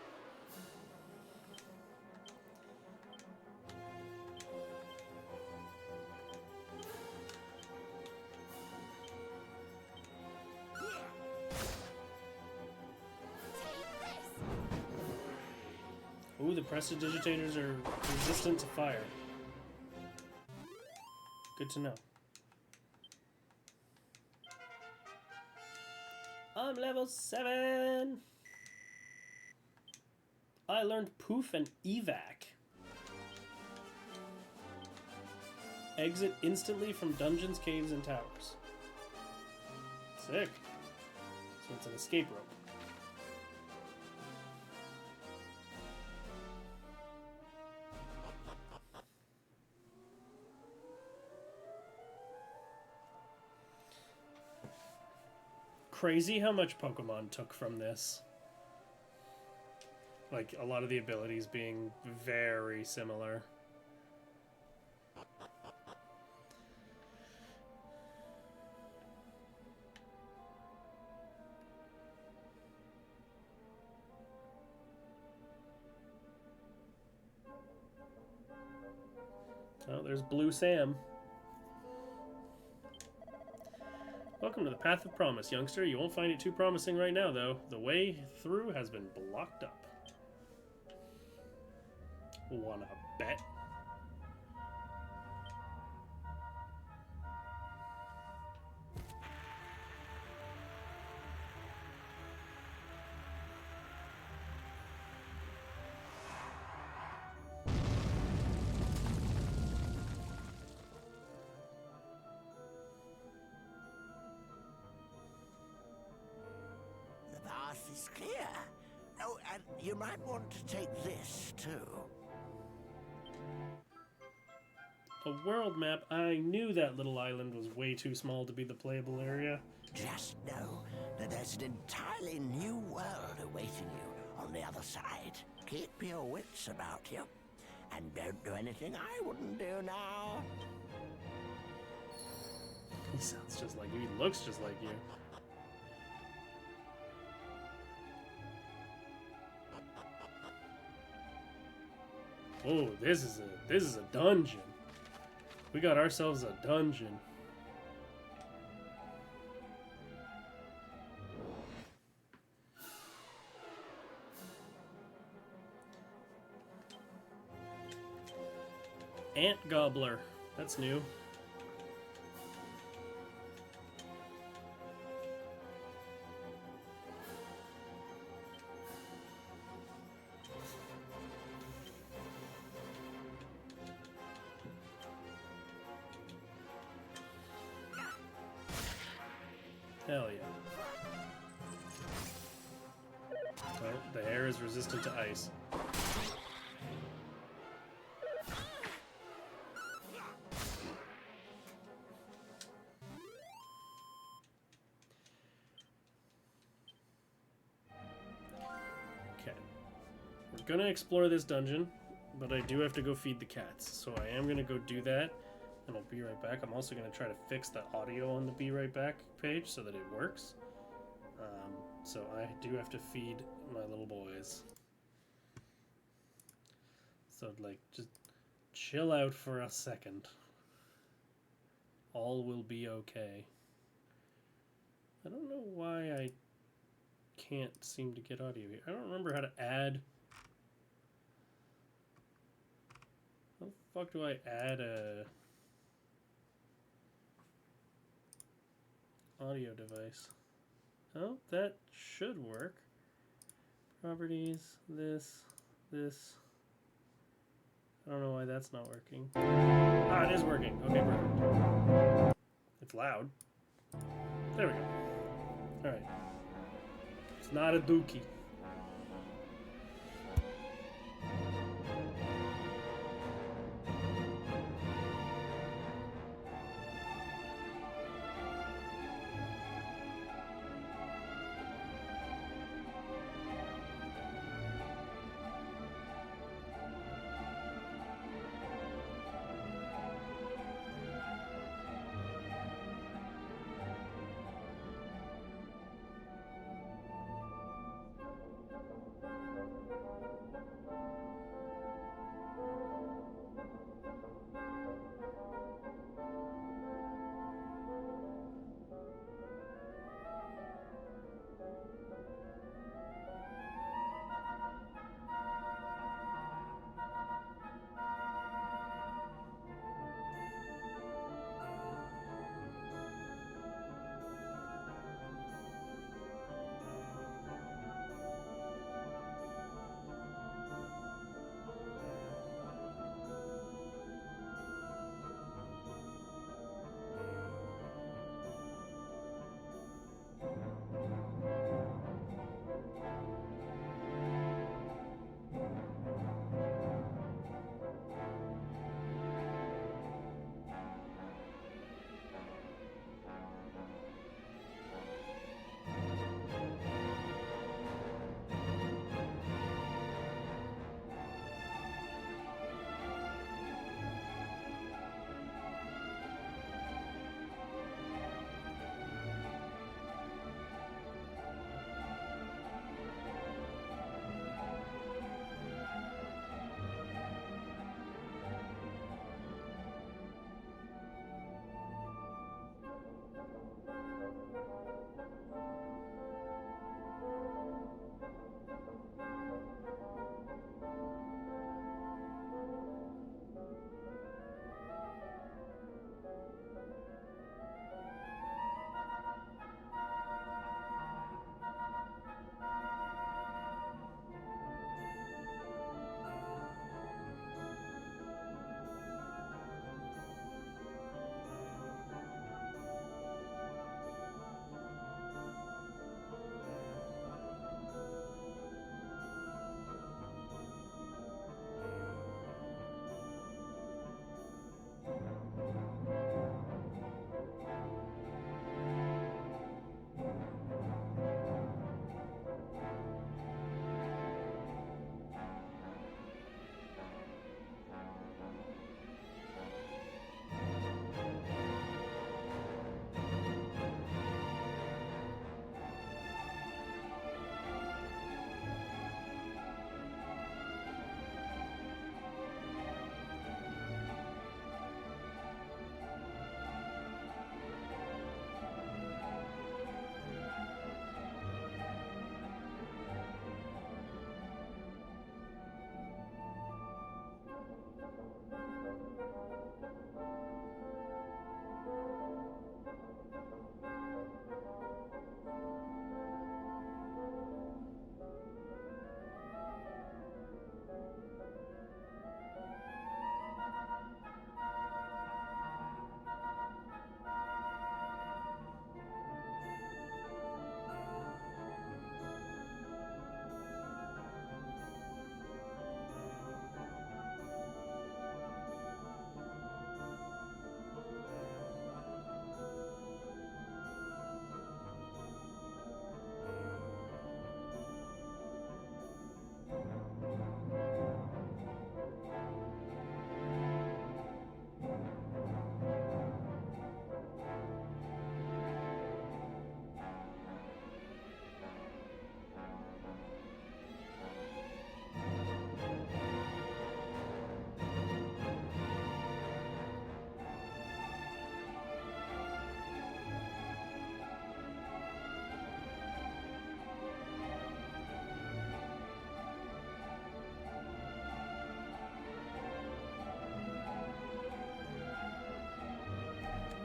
Ooh, the prestidigitators are resistant to fire. Good to know. I'm level 7! I learned Poof and Evac. Exit instantly from dungeons, caves, and towers. Sick. So it's an escape rope. Crazy how much Pokemon took from this. Like, a lot of the abilities being very similar. Oh, there's Blue Sam. Welcome to the Path of Promise, youngster. You won't find it too promising right now, though. The way through has been blocked up. Wanna bet? The path is clear. Oh, and you might want to take this, too. A world map? I knew that little island was way too small to be the playable area. Just know that there's an entirely new world awaiting you on the other side. Keep your wits about you. And don't do anything I wouldn't do now. He sounds just like you. He looks just like you. Oh, this is a dungeon. We got ourselves a dungeon. Ant Gobbler. That's new. Hell yeah. Oh, the hair is resistant to ice. Okay. We're gonna explore this dungeon, but I do have to go feed the cats. So I am gonna go do that, and I'll be right back. I'm also gonna try to fix the audio on the Be Right Back page so that it works. So I do have to feed my little boys. So, like, just chill out for a second. All will be okay. I don't know why I can't seem to get audio here. I don't remember how to add... How the fuck do I add a... audio device? Oh, that should work. Properties, this. I don't know why that's not working. Ah, it is working. Okay, perfect. It's loud. There we go. Alright. It's not a dookie.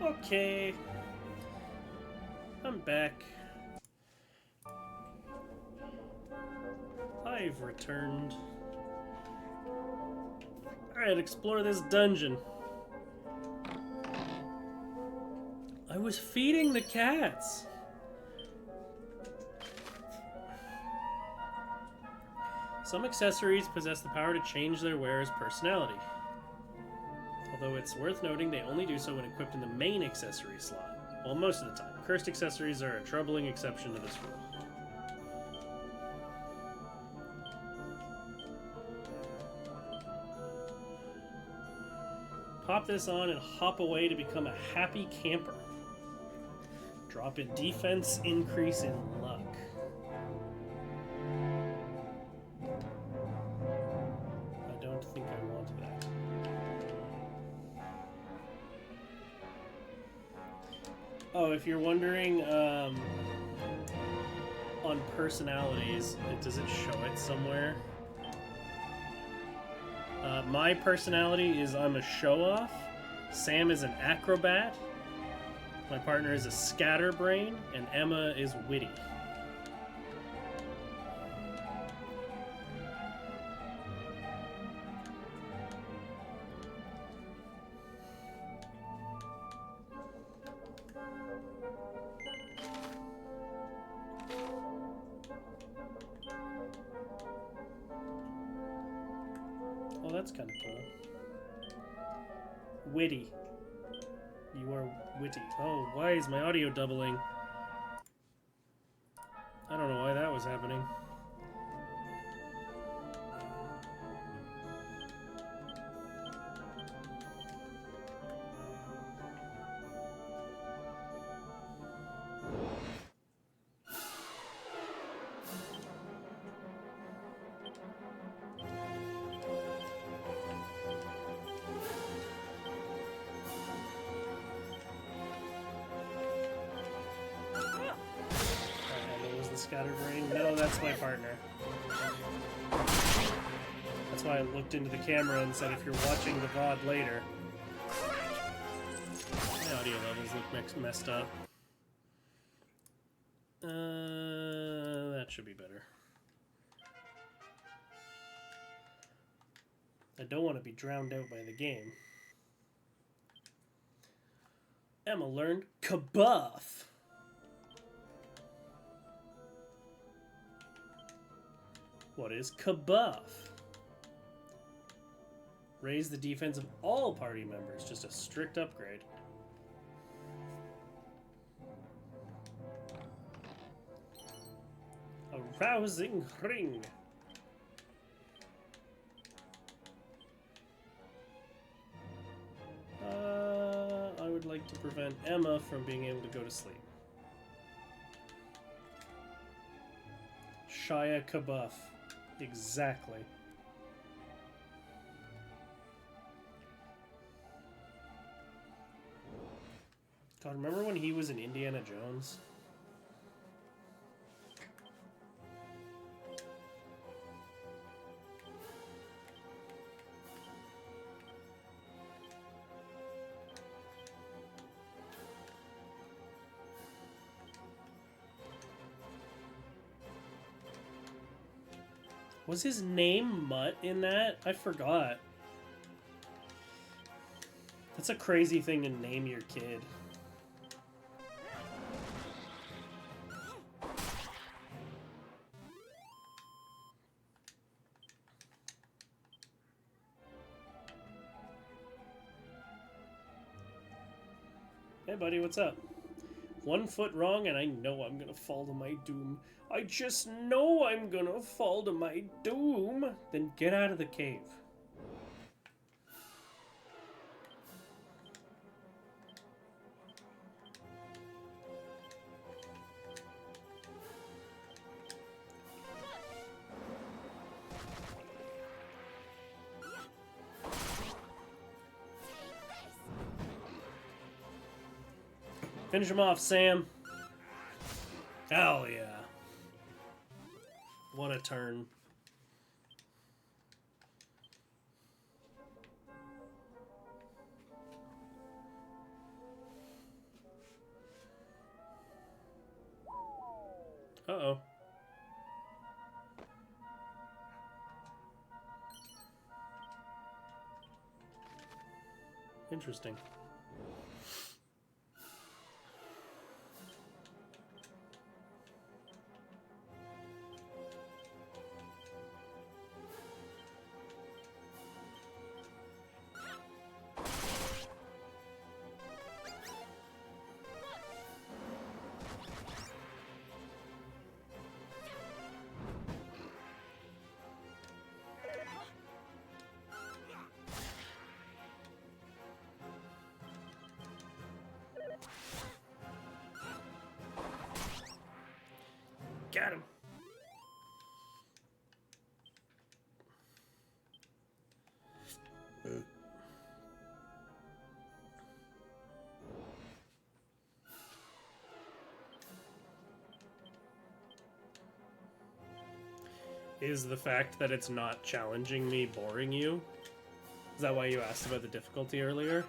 Okay. I'm back. I've returned. Alright, explore this dungeon. I was feeding the cats. Some accessories possess the power to change their wearer's personality. Although it's worth noting they only do so when equipped in the main accessory slot. Well, most of the time. Cursed accessories are a troubling exception to this rule. Pop this on and hop away to become a happy camper. Drop in defense, increase in luck. I don't think I want that. Oh, if you're wondering, on personalities, does it show it somewhere? My personality is I'm a show-off. Sam is an acrobat. My partner is a scatterbrain, and Emma is witty. Oh, that's kind of cool. Witty. You are witty. Oh, why is my audio doubling? I don't know why that was happening. Scatterbrain? No, that's my partner. That's why I looked into the camera and said if you're watching the VOD later. My audio levels look messed up. That should be better. I don't want to be drowned out by the game. Emma learned kabuff. What is kabuff? Raise the defense of all party members. Just a strict upgrade. A rousing ring. I would like to prevent Emma from being able to go to sleep. Shia kabuff. Exactly. God, remember when he was in Indiana Jones? Was his name Mutt in that? I forgot. That's a crazy thing to name your kid. Hey buddy, what's up? 1 foot wrong and I know I'm gonna fall to my doom. I just know I'm gonna fall to my doom. Then get out of the cave. Finish him off, Sam. Hell yeah. What a turn. Uh-oh. Interesting. Got him. Is the fact that it's not challenging me boring you? Is that why you asked about the difficulty earlier?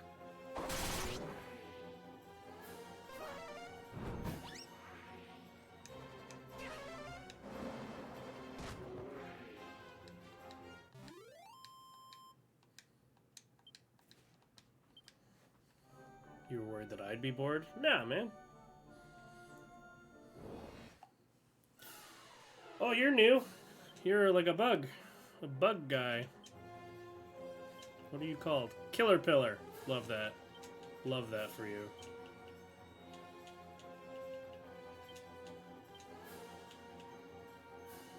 You were worried that I'd be bored? Nah, man. Oh, you're new. You're like a bug guy. What are you called? Killer Pillar. Love that. Love that for you.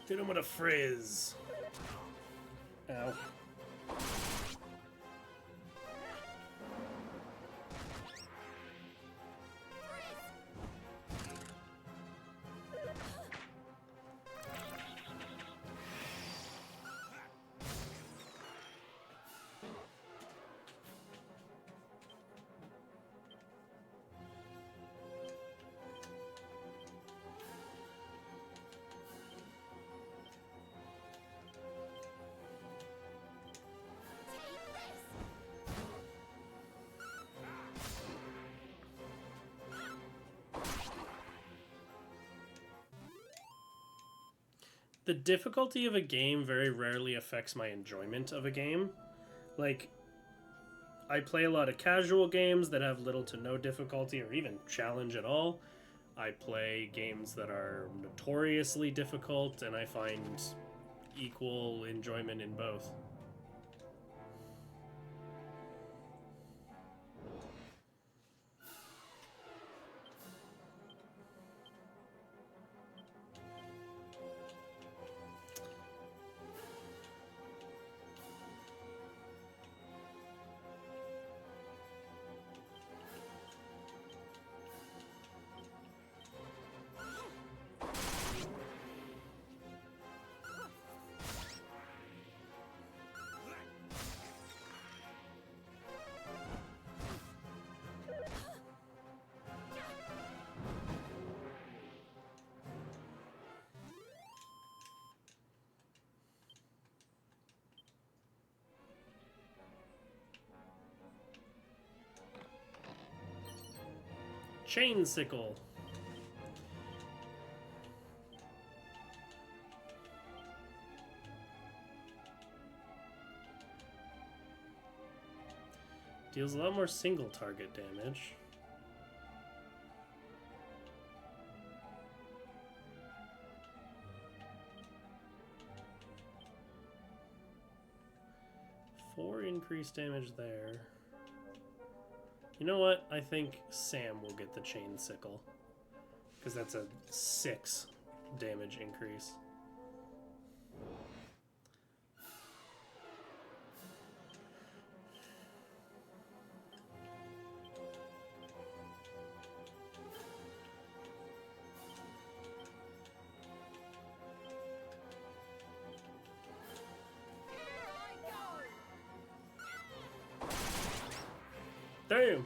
Hit him with a frizz. Ow. The difficulty of a game very rarely affects my enjoyment of a game. Like, I play a lot of casual games that have little to no difficulty or even challenge at all. I play games that are notoriously difficult, and I find equal enjoyment in both. Chain Sickle. Deals a lot more single target damage. Four increased damage there. You know what? I think Sam will get the Chain Sickle. Because that's a 6 damage increase. Damn!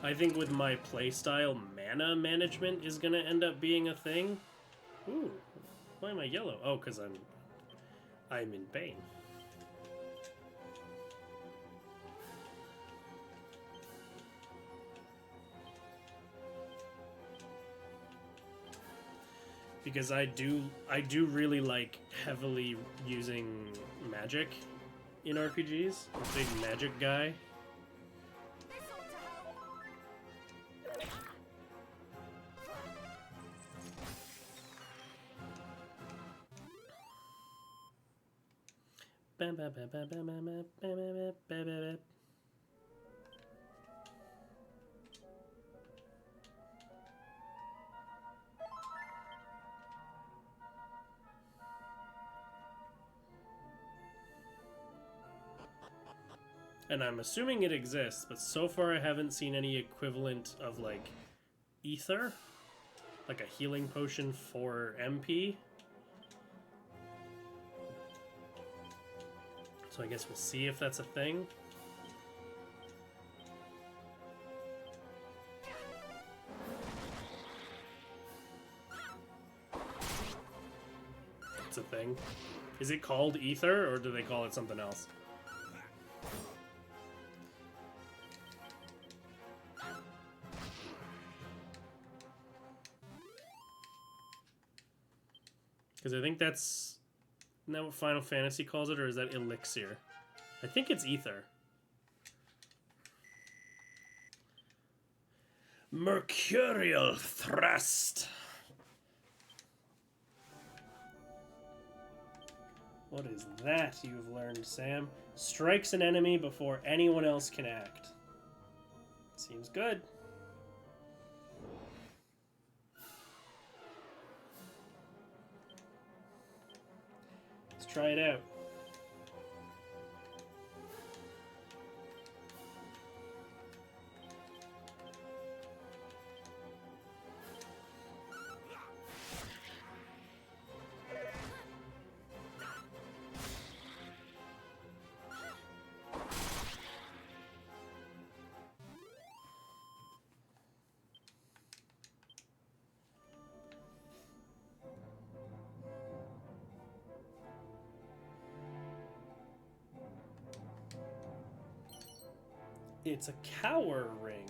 I think with my playstyle, mana management is gonna end up being a thing. Ooh, why am I yellow? Oh, because I'm in pain. because I do really like heavily using magic in RPGs. I'm a big magic guy. Bam, bam, bam, bam, bam, bam, bam, bam, bam, bam, bam. And I'm assuming it exists, but so far I haven't seen any equivalent of, like, ether, like a healing potion for MP. So I guess we'll see if that's a thing. It's a thing. Is it called ether, or do they call it something else? Because I think that's... Isn't that what Final Fantasy calls it, or is that elixir? I think it's ether. Mercurial thrust. What is that you've learned, Sam? Strikes an enemy before anyone else can act. Seems good. Let's try it out. It's a cower ring.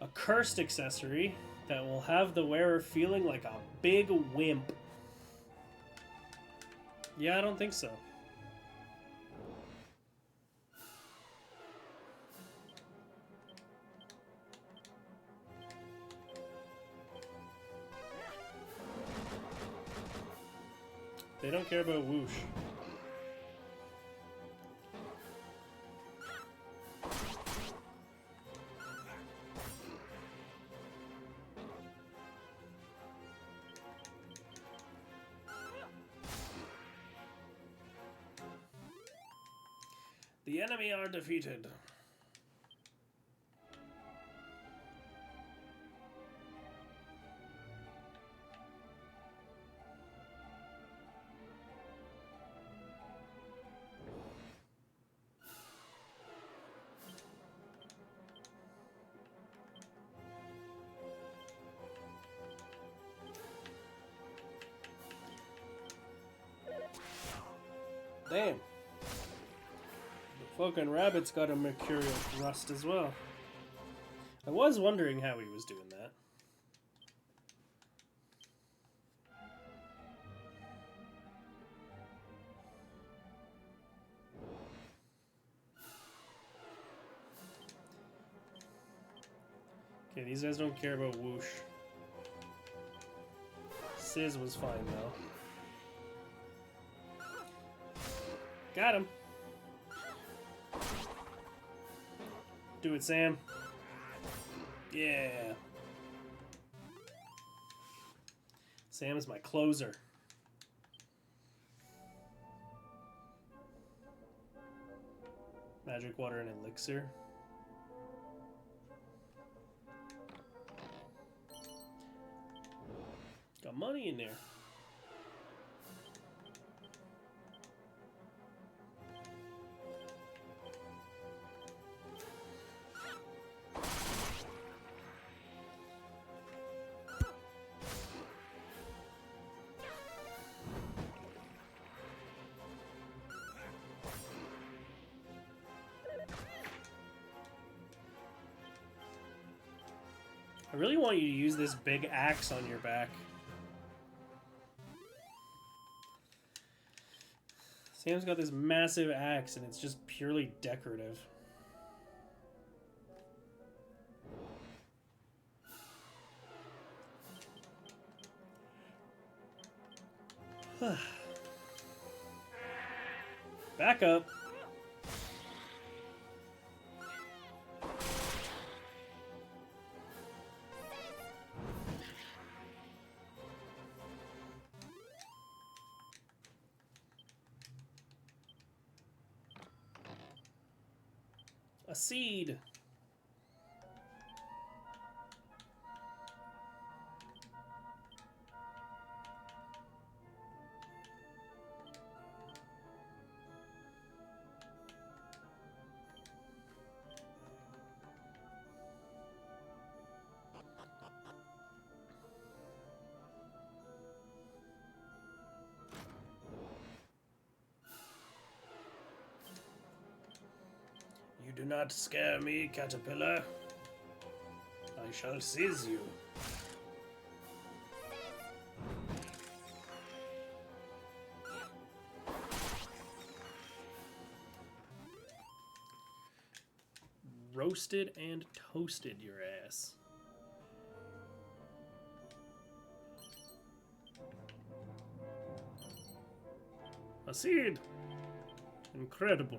A cursed accessory that will have the wearer feeling like a big wimp. Yeah, I don't think so. They don't care about whoosh. The enemy are defeated. Damn. The fucking rabbit's got a mercurial thrust as well. I was wondering how he was doing that. Okay, these guys don't care about whoosh. Sizz was fine though. Got him. Do it, Sam. Yeah. Sam is my closer. Magic water and elixir. Got money in there. I really want you to use this big axe on your back. Sam's got this massive axe and it's just purely decorative. Back up. A seed. You do not scare me, caterpillar. I shall seize you. Roasted and toasted your ass. A seed! Incredible.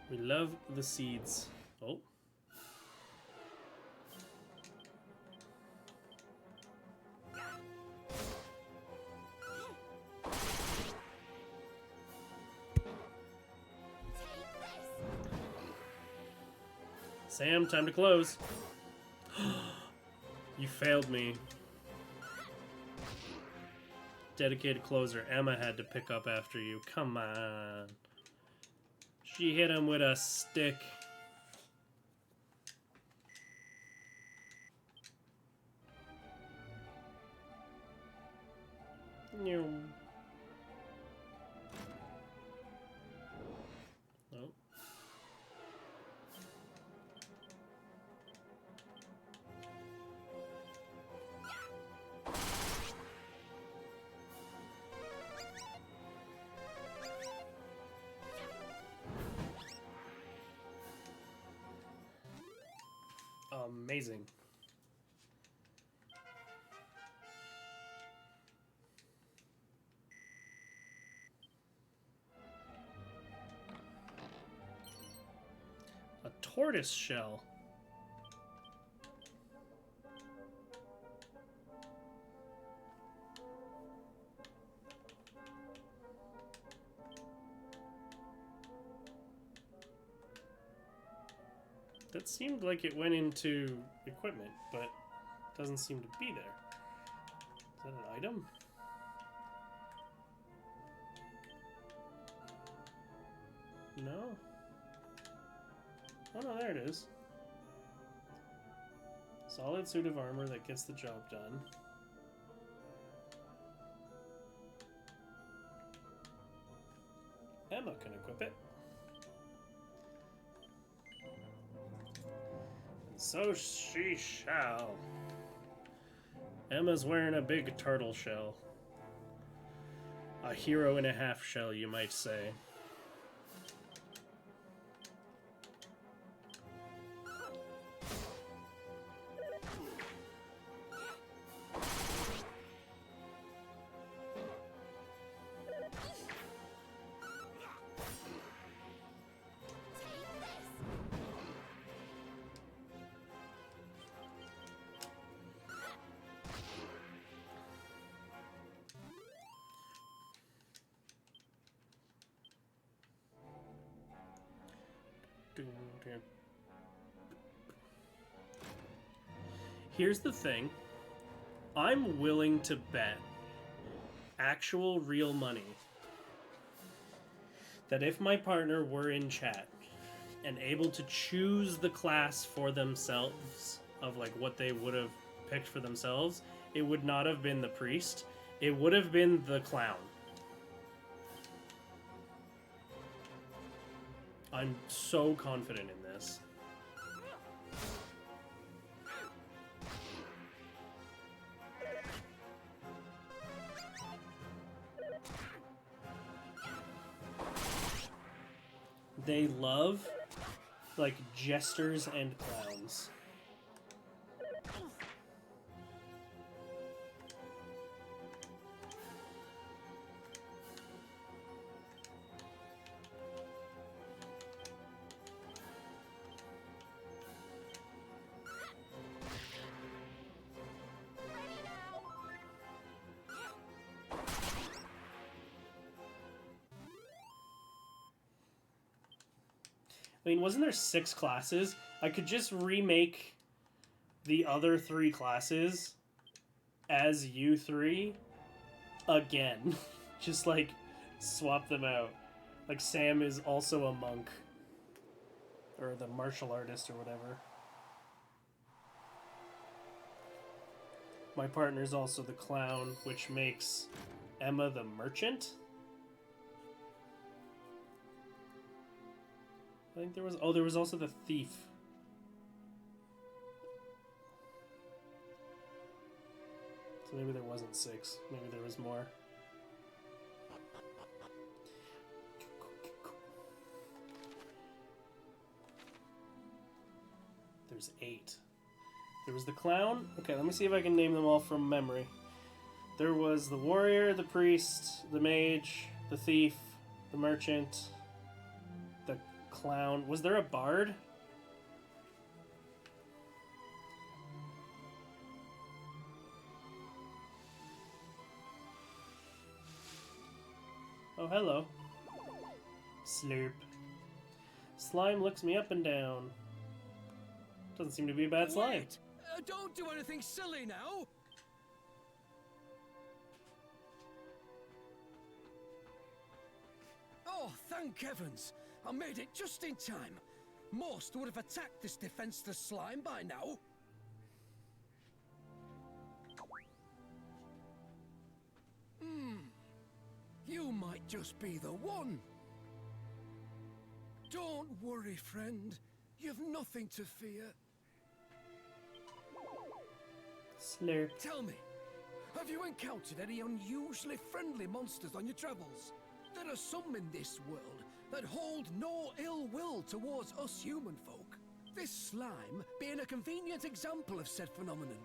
We love the seeds. Oh. Sam, time to close. You failed me. Dedicated closer. Emma had to pick up after you. Come on. She hit him with a stick. No. Oh. Amazing. A tortoise shell. That seemed like it went into equipment, but doesn't seem to be there. Is that an item? No? Oh no, there it is. Solid suit of armor that gets the job done. Emma can equip it. So she shall. Emma's wearing a big turtle shell. A hero and a half shell, you might say. Here's the thing. I'm willing to bet actual real money that if my partner were in chat, and able to choose the class for themselves of like what they would have picked for themselves, it would not have been the priest. It would have been the clown. I'm so confident in this. They love, like, jesters and clowns. I mean, wasn't there 6 classes? I could just remake the other 3 classes as U3 again. Just, like, swap them out. Like, Sam is also a monk. Or the martial artist or whatever. My partner's also the clown, which makes Emma the merchant. I think there was... Oh, there was also the thief. So maybe there wasn't 6. Maybe there was more. There's 8. There was the clown. Okay, let me see if I can name them all from memory. There was the warrior, the priest, the mage, the thief, the merchant... clown. Was there a bard? Oh, hello. Slurp. Slime looks me up and down. Doesn't seem to be a bad slime. Wait! Don't do anything silly now! Oh, thank heavens! I made it just in time. Most would have attacked this defenseless slime by now. You might just be the one. Don't worry, friend. You've nothing to fear. Slurp. Tell me, have you encountered any unusually friendly monsters on your travels? There are some in this world that hold no ill will towards us human folk. This slime being a convenient example of said phenomenon.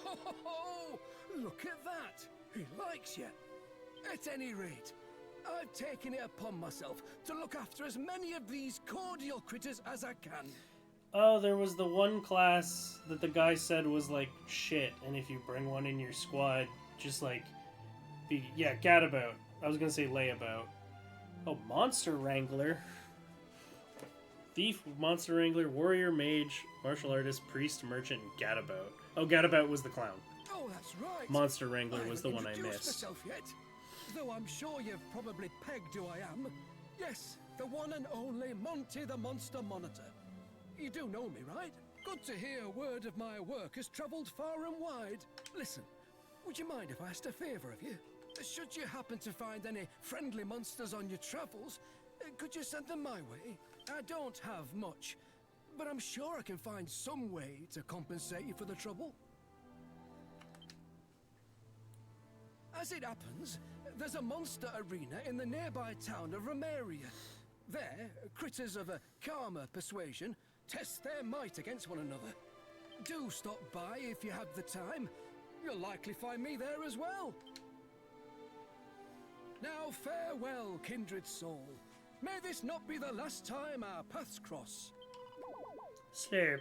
Ho ho ho! Look at that! He likes you. At any rate, I've taken it upon myself to look after as many of these cordial critters as I can. Oh, there was the one class that the guy said was like shit, and if you bring one in your squad, just like be gadabout. I was gonna say layabout. Oh, monster wrangler. Thief, monster wrangler, warrior, mage, martial artist, priest, merchant, and gadabout. Oh, gadabout was the clown. Oh, that's right. Monster wrangler was the haven't one I introduced missed. myself yet, though I'm sure you've probably pegged who I am. Yes, the one and only Monty the Monster Monitor. You do know me, right? Good to hear word of my work has travelled far and wide. Listen, would you mind if I asked a favour of you? Should you happen to find any friendly monsters on your travels, could you send them my way? I don't have much, but I'm sure I can find some way to compensate you for the trouble. As it happens, there's a monster arena in the nearby town of Remake. There, critters of a calmer persuasion test their might against one another. Do stop by if you have the time. You'll likely find me there as well. Now farewell, kindred soul. May this not be the last time our paths cross. Slurp.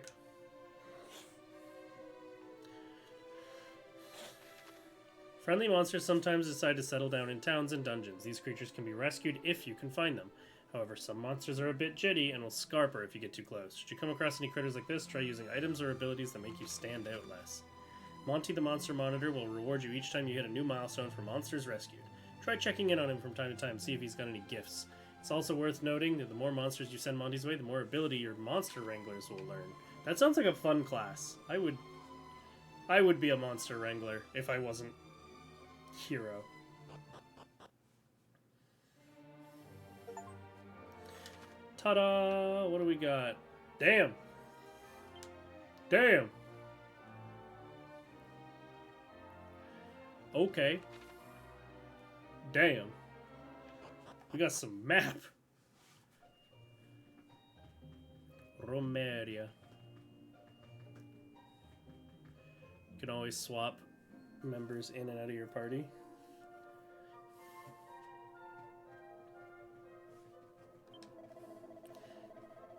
Friendly monsters sometimes decide to settle down in towns and dungeons. These creatures can be rescued if you can find them. However, some monsters are a bit jitty and will scarper if you get too close. Should you come across any critters like this, try using items or abilities that make you stand out less. Monty the Monster Monitor will reward you each time you hit a new milestone for monsters rescued. Try checking in on him from time to time, see if he's got any gifts. It's also worth noting that the more monsters you send Monty's way, the more ability your monster wranglers will learn. That sounds like a fun class. I would be a monster wrangler if I wasn't hero. Ta-da! What do we got? Damn! Damn! Okay. Damn. We got some map. Romeria. You can always swap members in and out of your party.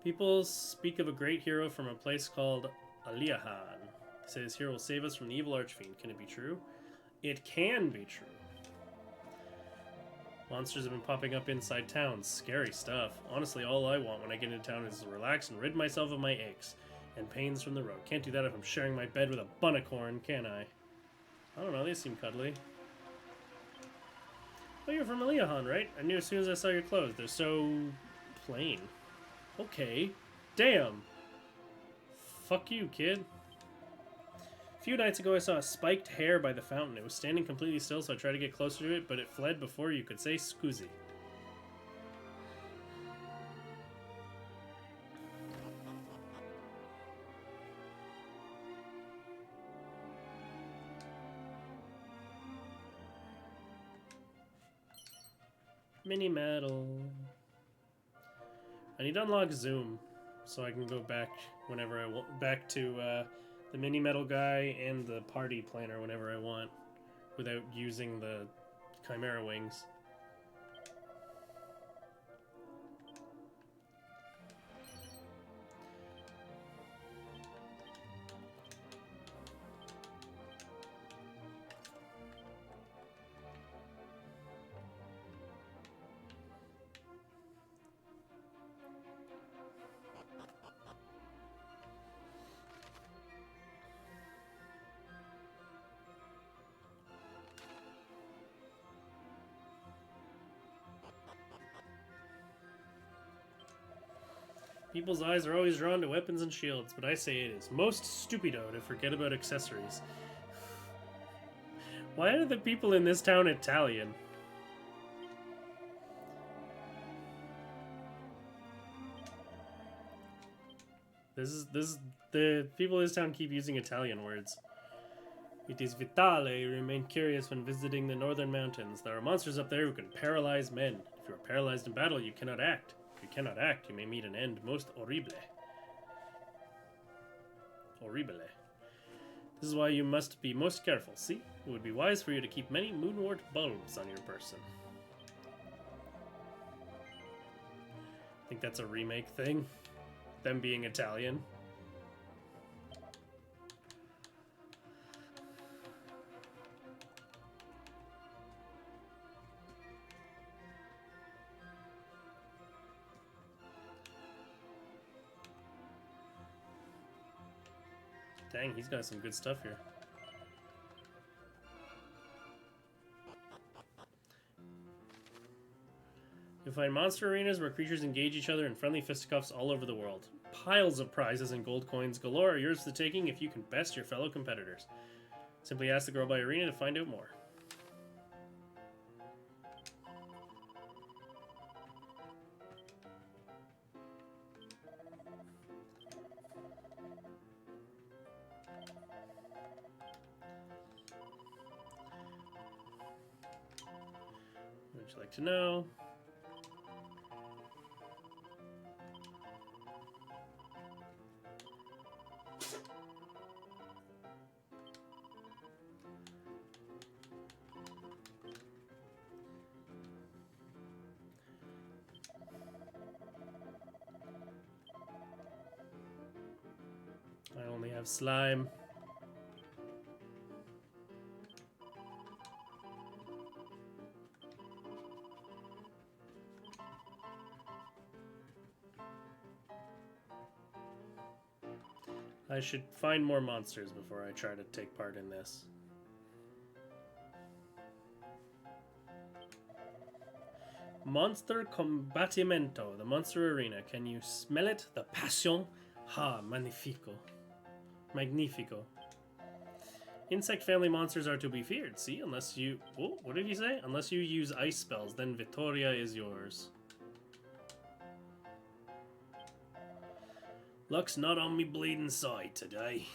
People speak of a great hero from a place called Aliahan. They say this hero will save us from the evil archfiend. Can it be true? It can be true. Monsters have been popping up inside towns. Scary stuff. Honestly, all I want when I get into town is to relax and rid myself of my aches and pains from the road. Can't do that if I'm sharing my bed with a bunnicorn, can I? I don't know, they seem cuddly. Oh, you're from Aliahan, right? I knew as soon as I saw your clothes. They're so plain. Okay. Damn. Fuck you, kid. A few nights ago, I saw a spiked hare by the fountain. It was standing completely still, so I tried to get closer to it, but it fled before you could say scusi. Mini medal. I need to unlock Zoom so I can go back whenever I want, back to the mini metal guy and the party planner whenever I want without using the Chimera wings. People's eyes are always drawn to weapons and shields, but I say it is most stupido to forget about accessories. Why are the people in this town Italian? The people in this town keep using Italian words. It is vitale to remain curious when visiting the northern mountains. There are monsters up there who can paralyze men. If you are paralyzed in battle, you cannot act. If you cannot act, you may meet an end most horrible. Horrible. This is why you must be most careful. See? It would be wise for you to keep many moonwort bulbs on your person. I think that's a remake thing. Them being Italian. Dang, he's got some good stuff here. You'll find monster arenas where creatures engage each other in friendly fisticuffs all over the world. Piles of prizes and gold coins galore are yours for the taking if you can best your fellow competitors. Simply ask the girl by arena to find out more. Would you like to know? I only have slime. I should find more monsters before I try to take part in this. Monster Combattimento, the monster arena. Can you smell it? The passion? Ha, magnifico. Magnifico. Insect family monsters are to be feared. See, unless you... Oh, what did he say? Unless you use ice spells, then Vittoria is yours. Luck's not on me bleeding side today.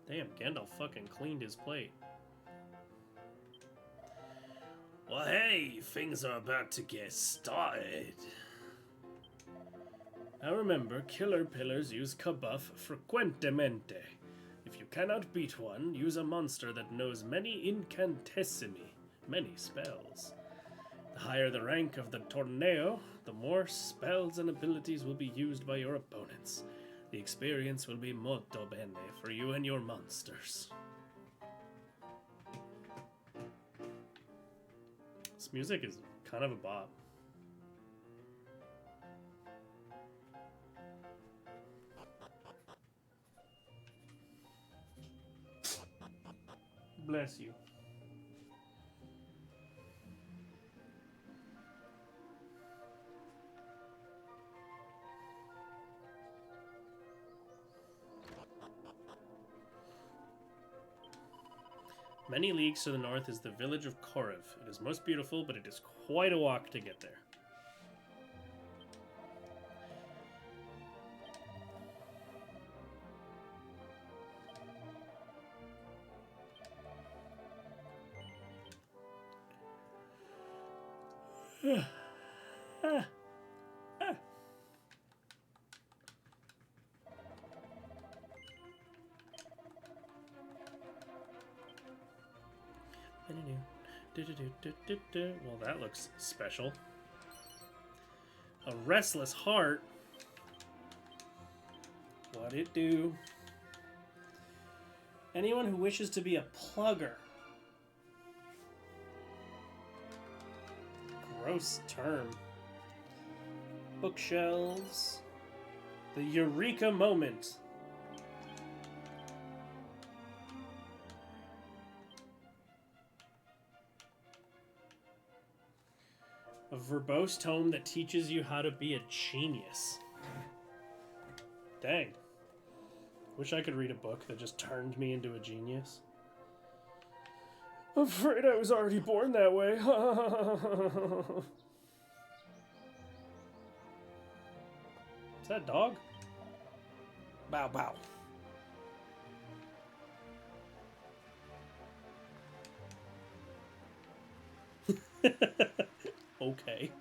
Damn, Gandalf fucking cleaned his plate. Well, hey, things are about to get started. Now remember, killer pillars use Kabuff frequentemente. If you cannot beat one, use a monster that knows many incantesimi, many spells. The higher the rank of the torneo, the more spells and abilities will be used by your opponents. The experience will be molto bene for you and your monsters. This music is kind of a bop. Bless you. Many leagues to the north is the village of Korev. It is most beautiful, but it is quite a walk to get there. Well, that looks special. A restless heart. What it do? Anyone who wishes to be a plugger. Gross term. Bookshelves. The Eureka moment. A verbose tome that teaches you how to be a genius. Dang. Wish I could read a book that just turned me into a genius. I'm afraid I was already born that way. Is that a dog? Bow bow. Okay.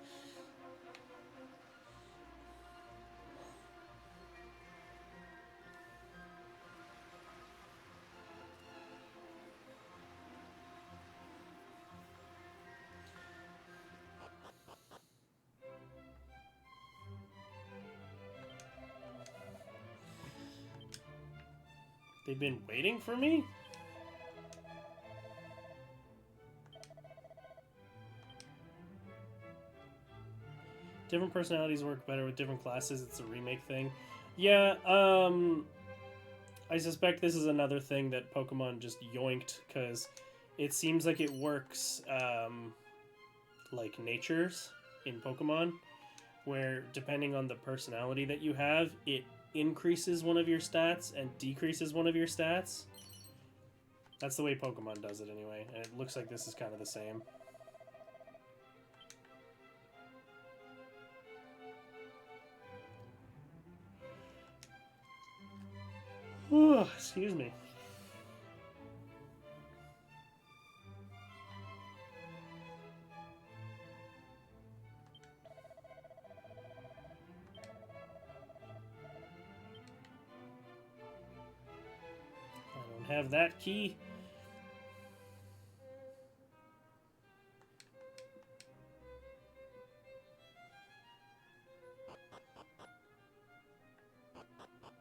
They've been waiting for me? Different personalities work better with different classes. It's a remake thing. Yeah, I suspect this is another thing that Pokemon just yoinked, because it seems like it works like natures in Pokemon, where depending on the personality that you have, it increases one of your stats and decreases one of your stats. That's the way Pokemon does it anyway, and it looks like this is kind of the same. Ooh, excuse me. I don't have that key.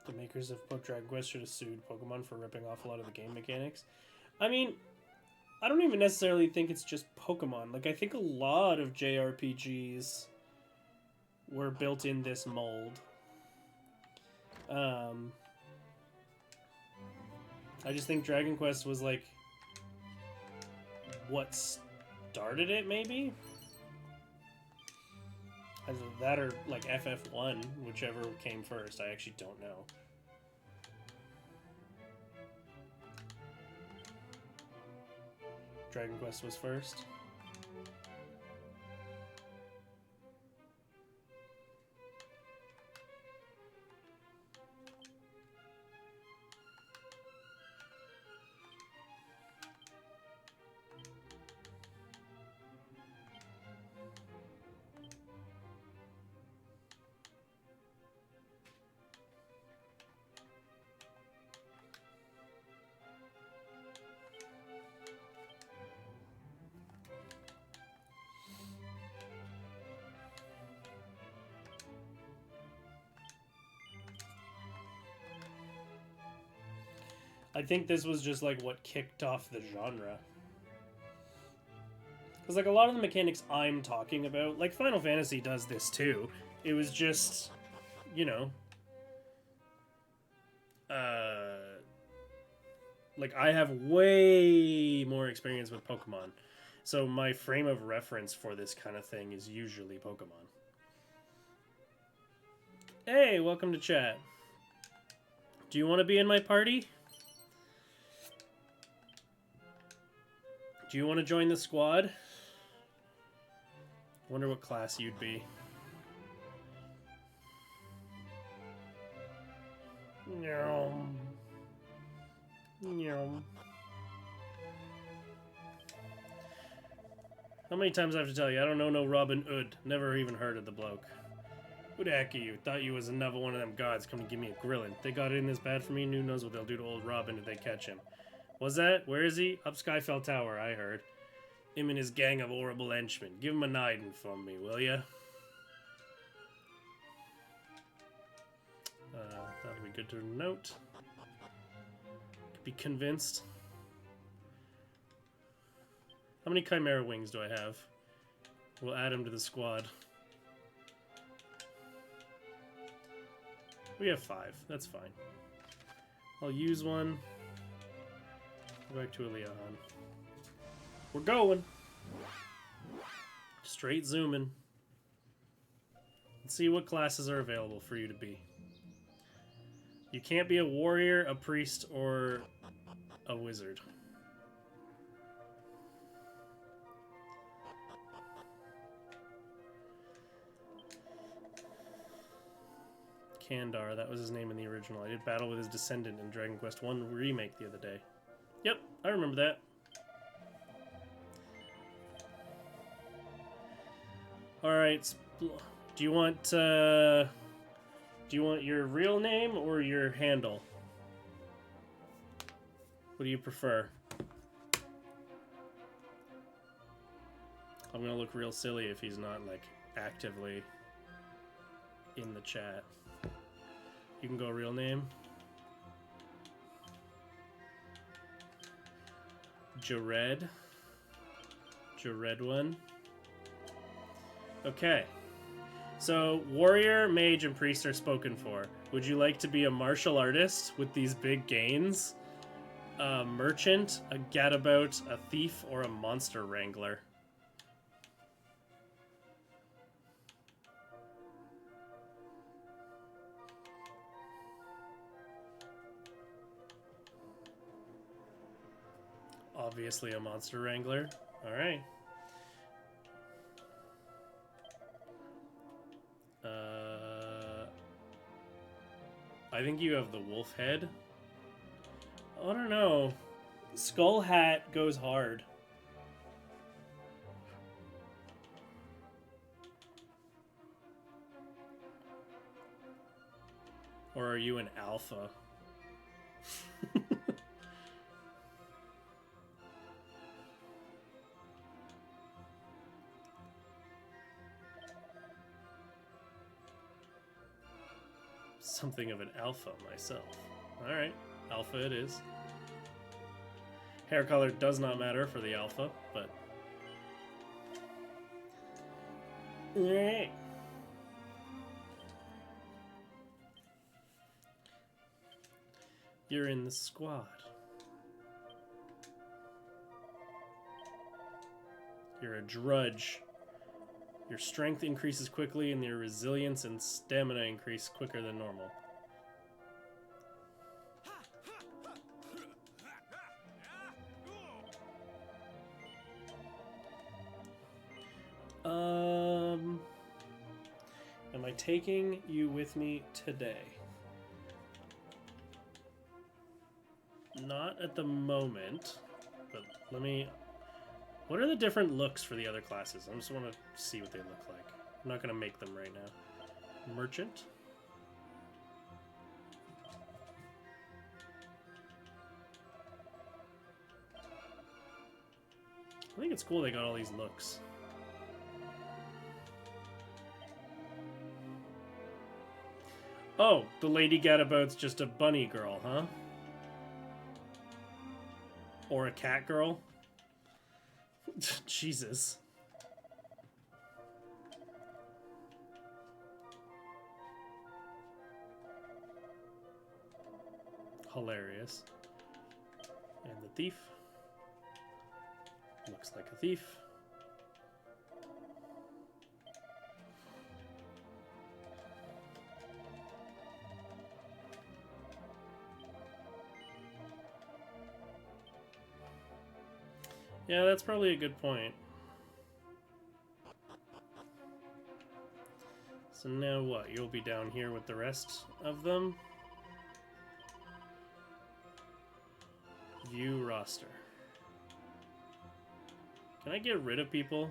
The makers of Dragon Quest should have sued Pokemon for ripping off a lot of the game mechanics. I mean, I don't even necessarily think it's just Pokemon. Like, I think a lot of JRPGs were built in this mold. I just think Dragon Quest was, like, what started it, maybe? Either that or like FF1, whichever came first. I actually don't know. Dragon Quest was first. I think this was just like what kicked off the genre. Because like a lot of the mechanics I'm talking about, like Final Fantasy does this too. It was just, you know, like I have way more experience with Pokemon. So my frame of reference for this kind of thing is usually Pokemon. Hey, welcome to chat. Do you want to be in my party? Do you want to join the squad? Wonder what class you'd be. No. No. How many times I have to tell you? I don't know no Robin Hood. Never even heard of the bloke. Who the heck are you? Thought you was another one of them gods come to give me a grillin'. They got it in this bad for me, and who knows what they'll do to old Robin if they catch him. Was that? Where is he? Up Skyfell Tower, I heard. Him and his gang of horrible henchmen. Give him a nidin' from me, will ya? That'll be good to note. Could be convinced. How many Chimera Wings do I have? We'll add him to the squad. We have 5. That's fine. I'll use one. Go back to Eliahan. We're going. Straight zooming. Let's see what classes are available for you to be. You can't be a warrior, a priest, or a wizard. Kandar, that was his name in the original. I did battle with his descendant in Dragon Quest I Remake the other day. Yep, I remember that. Alright, do you want your real name or your handle? What do you prefer? I'm gonna look real silly if he's not, like, actively in the chat. You can go real name. Jared. Jared one. Okay. So, warrior, mage, and priest are spoken for. Would you like to be a martial artist with these big gains? A merchant, a gadabout, a thief, or a monster wrangler? Obviously a monster wrangler. Alright. I think you have the wolf head. I don't know. Skull hat goes hard. Or are you an alpha? Something of an alpha myself. Alright, alpha it is. Hair color does not matter for the alpha, but... Alright. You're in the squad. You're a drudge. Your strength increases quickly, and your resilience and stamina increase quicker than normal. Am I taking you with me today? Not at the moment, but let me... What are the different looks for the other classes? I just want to see what they look like. I'm not going to make them right now. Merchant. I think it's cool they got all these looks. Oh, the Lady Gadabout's just a bunny girl, huh? Or a cat girl? Jesus. Hilarious. And the thief. Looks like a thief. Yeah, that's probably a good point. So now what? You'll be down here with the rest of them? View roster. Can I get rid of people?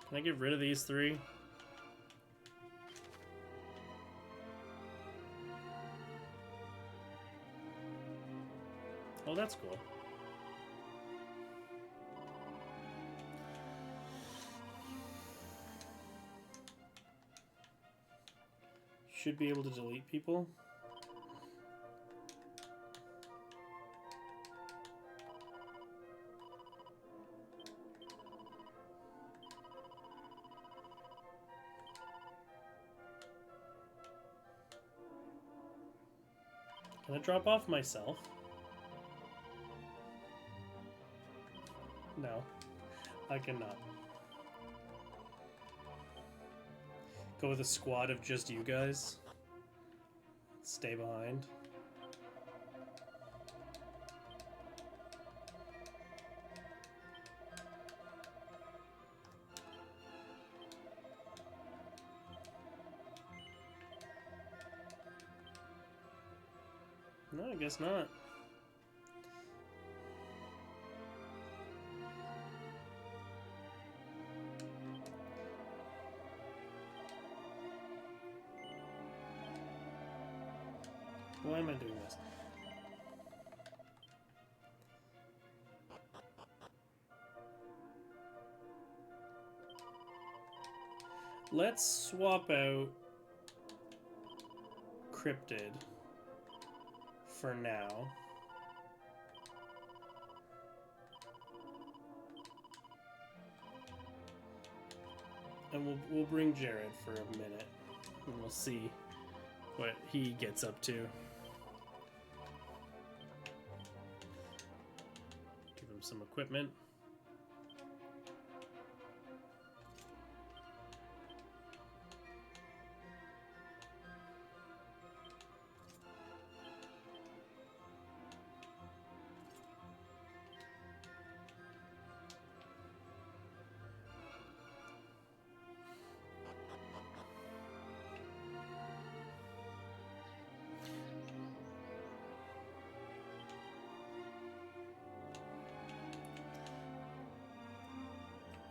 Can I get rid of these three? Oh, that's cool. Should be able to delete people. Can I drop off myself? No, I cannot. Go with a squad of just you guys. Stay behind. No, I guess not. Why am I doing this? Let's swap out Cryptid for now. And we'll bring Jared for a minute, and we'll see what he gets up to. Give him some equipment.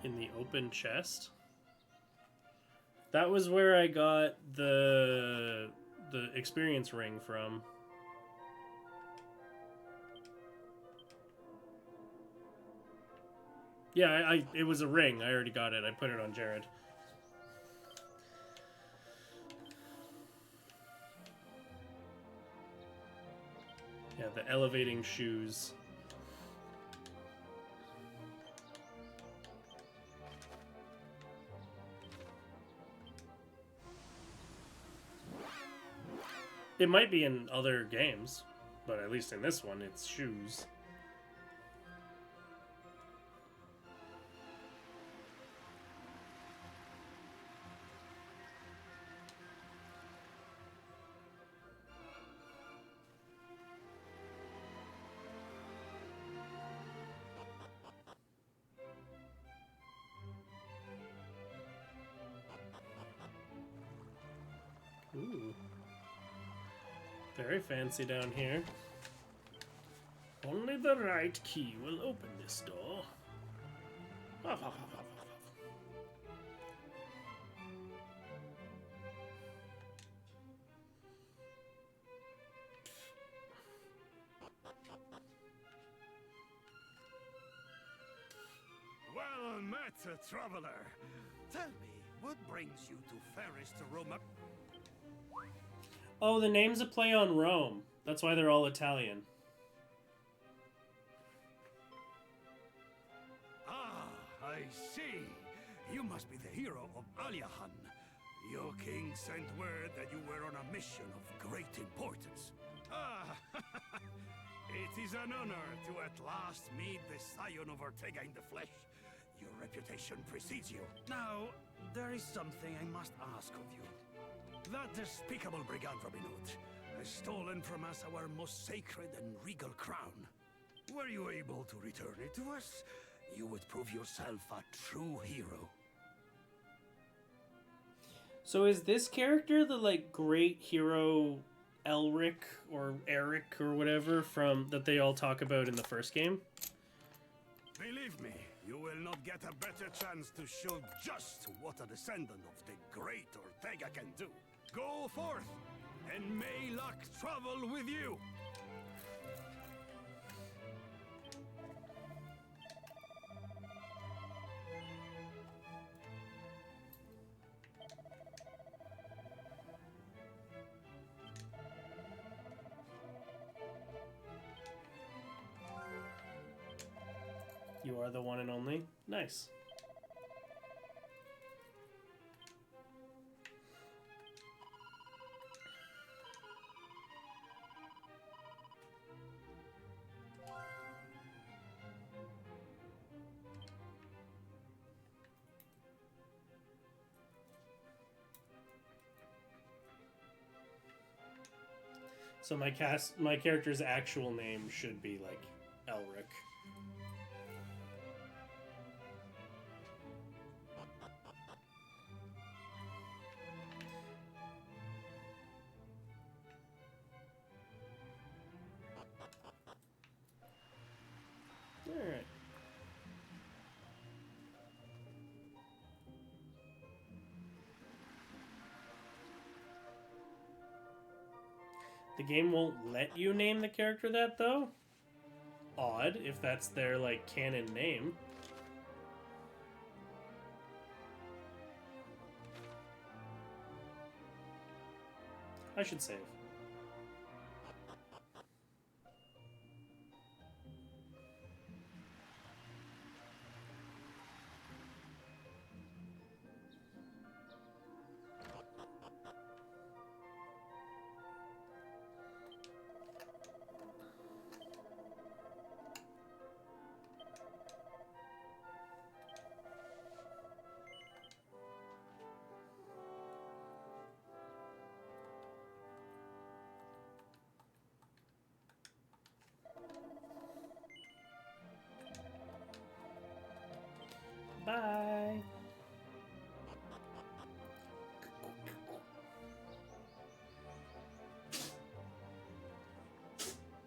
In the open chest. That was where I got the experience ring from. Yeah, it was a ring. I already got it. I put it on Jared. Yeah, the elevating shoes. It might be in other games, but at least in this one, it's shoes. Ooh. Very fancy down here. Only the right key will open this door. Huff, huff, huff, huff, huff. Well met, traveler. Tell me, what brings you to fairest Roma? Oh, the name's a play on Rome. That's why they're all Italian. Ah, I see. You must be the hero of Aliahan. Your king sent word that you were on a mission of great importance. Ah, it is an honor to at last meet the scion of Ortega in the flesh. Your reputation precedes you. Now, there is something I must ask of you. That despicable brigand Robinhood has stolen from us our most sacred and regal crown. Were you able to return it to us, you would prove yourself a true hero. So is this character the, like, great hero Elric or Eric or whatever from that they all talk about in the first game? Believe me, you will not get a better chance to show just what a descendant of the great Ortega can do. Go forth, and may luck travel with you. You are the one and only? Nice. So my character's actual name should be like Elric. Alright. The game won't let you name the character that, though? Odd, if that's their, like, canon name. I should save. Bye.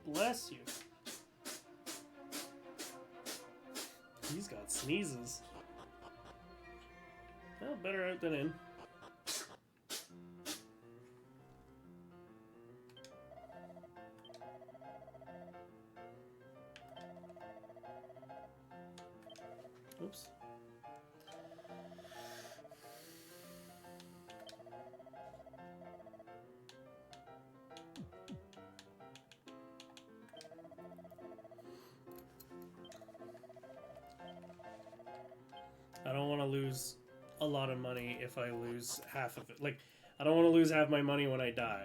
Bless you. He's got sneezes. Well, better out than in. Oops. I don't want to lose a lot of money if I lose half of it. Like, I don't want to lose half my money when I die.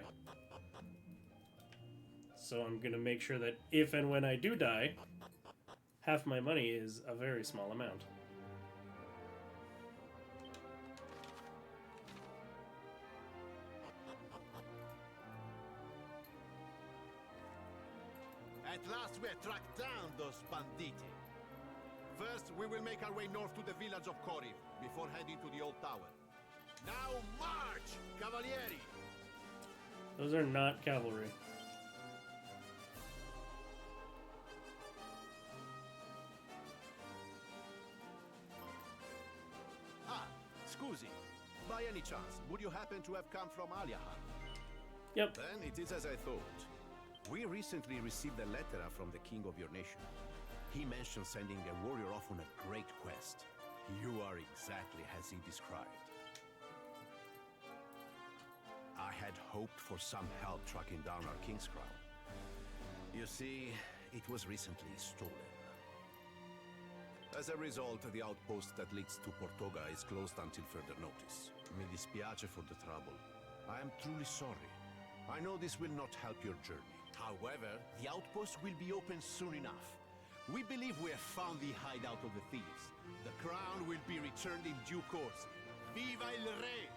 So I'm going to make sure that if and when I do die, half my money is a very small amount. At last we have tracked down those banditti. First, we will make our way north to the village of Coriv before heading to the old tower. Now march, cavalieri! Those are not cavalry. Ah, scusi. By any chance, would you happen to have come from Aliahan? Yep. Then it is as I thought. We recently received a letter from the king of your nation. He mentioned sending a warrior off on a great quest. You are exactly as he described. I had hoped for some help tracking down our king's crown. You see, it was recently stolen. As a result, the outpost that leads to Portoga is closed until further notice. Mi dispiace for the trouble. I am truly sorry. I know this will not help your journey. However, the outpost will be open soon enough. We believe we have found the hideout of the thieves. The crown will be returned in due course. Viva il Re!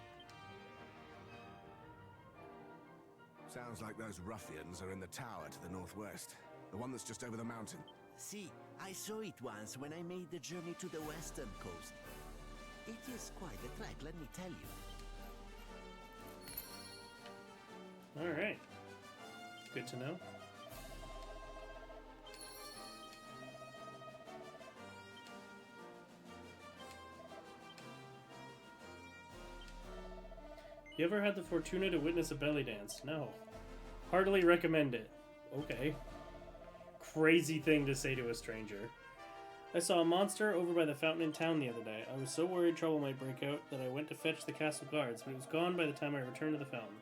Sounds like those ruffians are in the tower to the northwest. The one that's just over the mountain. See, I saw it once when I made the journey to the western coast. It is quite a trek, let me tell you. Alright. Good to know. You ever had the fortuna to witness a belly dance? No. Heartily recommend it. Okay. Crazy thing to say to a stranger. I saw a monster over by the fountain in town the other day. I was so worried trouble might break out that I went to fetch the castle guards, but it was gone by the time I returned to the fountain.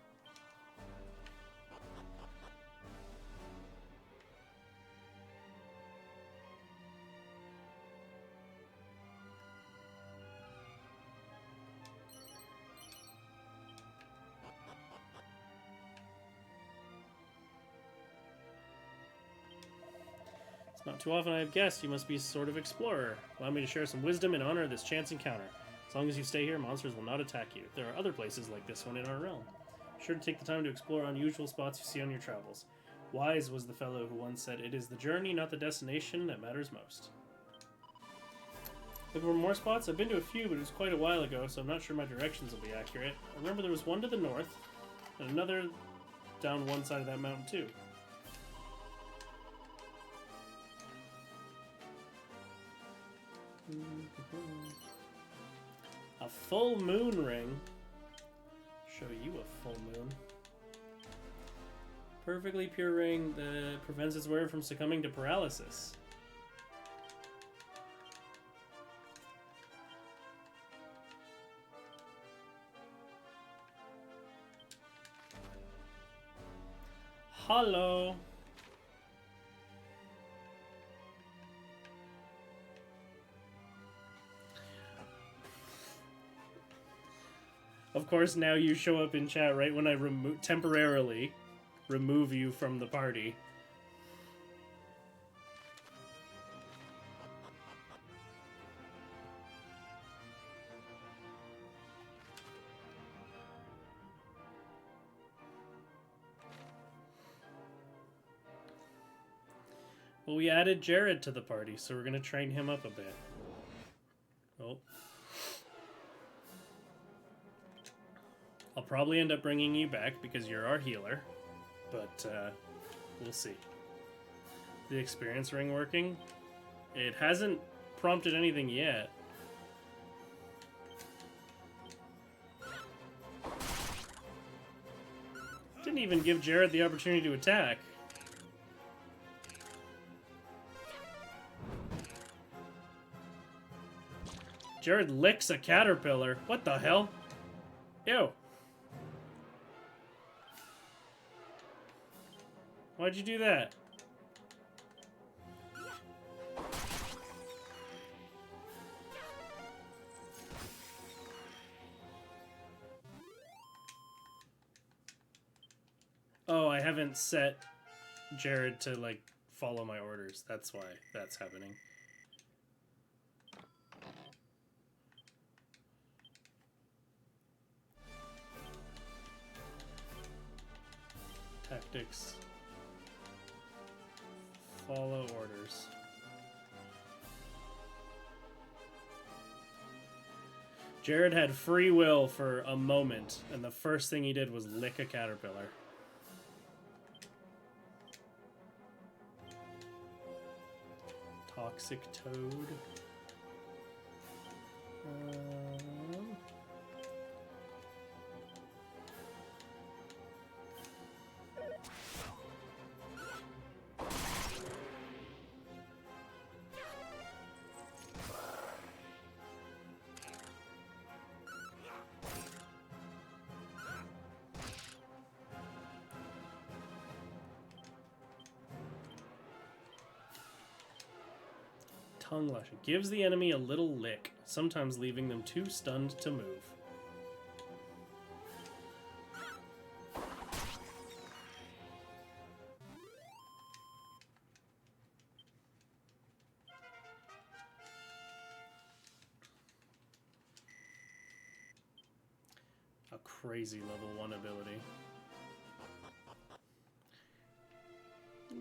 Not too often I have guessed you must be a sort of explorer. Allow me to share some wisdom in honor of this chance encounter. As long as you stay here, monsters will not attack you. There are other places like this one in our realm. Be sure to take the time to explore unusual spots you see on your travels. Wise was the fellow who once said, "It is the journey, not the destination, that matters most." Looking for more spots? I've been to a few, but it was quite a while ago, so I'm not sure my directions will be accurate. I remember there was one to the north, and another down one side of that mountain too. A full moon ring. Show you a full moon. Perfectly pure ring that prevents its wearer from succumbing to paralysis. Hello. Of course, now you show up in chat right when I temporarily remove you from the party. Well, we added Jared to the party, so we're going to train him up a bit. Oh. I'll probably end up bringing you back because you're our healer, but we'll see. The experience ring working? It hasn't prompted anything yet. Didn't even give Jared the opportunity to attack. Jared licks a caterpillar. What the hell? Ew. Why'd you do that? Oh, I haven't set Jared to, like, follow my orders. That's why that's happening. Tactics. Follow orders. Jared had free will for a moment, and the first thing he did was lick a caterpillar. Toxic Toad. Tongue Lasher. Gives the enemy a little lick, sometimes leaving them too stunned to move. A crazy level 1 ability.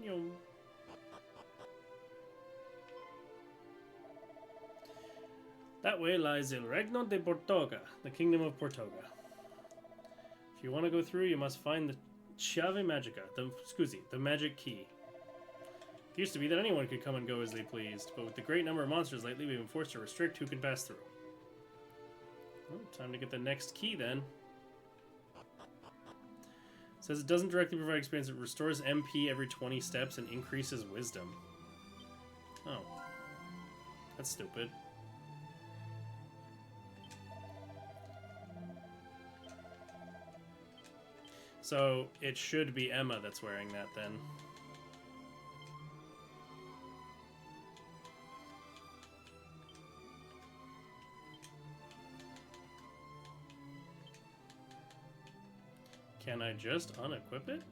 Yo. That way lies El Regno de Portoga, the Kingdom of Portoga. If you want to go through, you must find the Chiave Magica, the magic key. It used to be that anyone could come and go as they pleased, but with the great number of monsters lately, we've been forced to restrict who can pass through. Well, time to get the next key then. It says it doesn't directly provide experience, it restores MP every 20 steps and increases wisdom. Oh. That's stupid. So it should be Emma that's wearing that then. Can I just unequip it?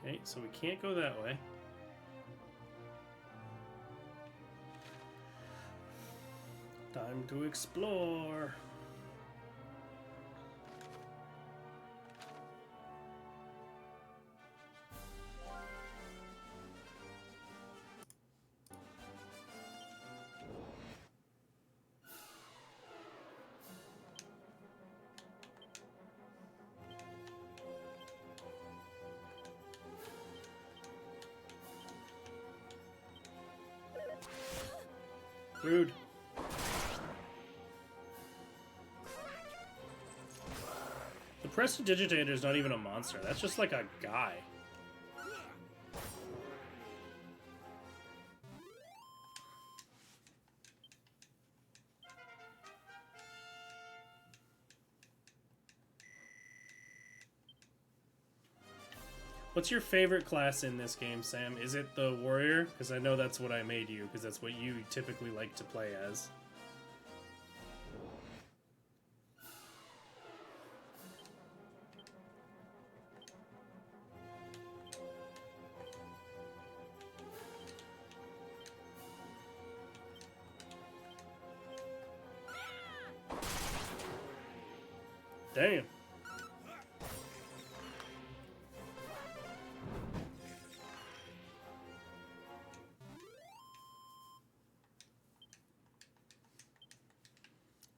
Okay, so we can't go that way. Time to explore. Rude. The Prestidigitator is not even a monster. That's just like a guy. What's your favorite class in this game, Sam? Is it the warrior? Because I know that's what I made you, because that's what you typically like to play as. Damn.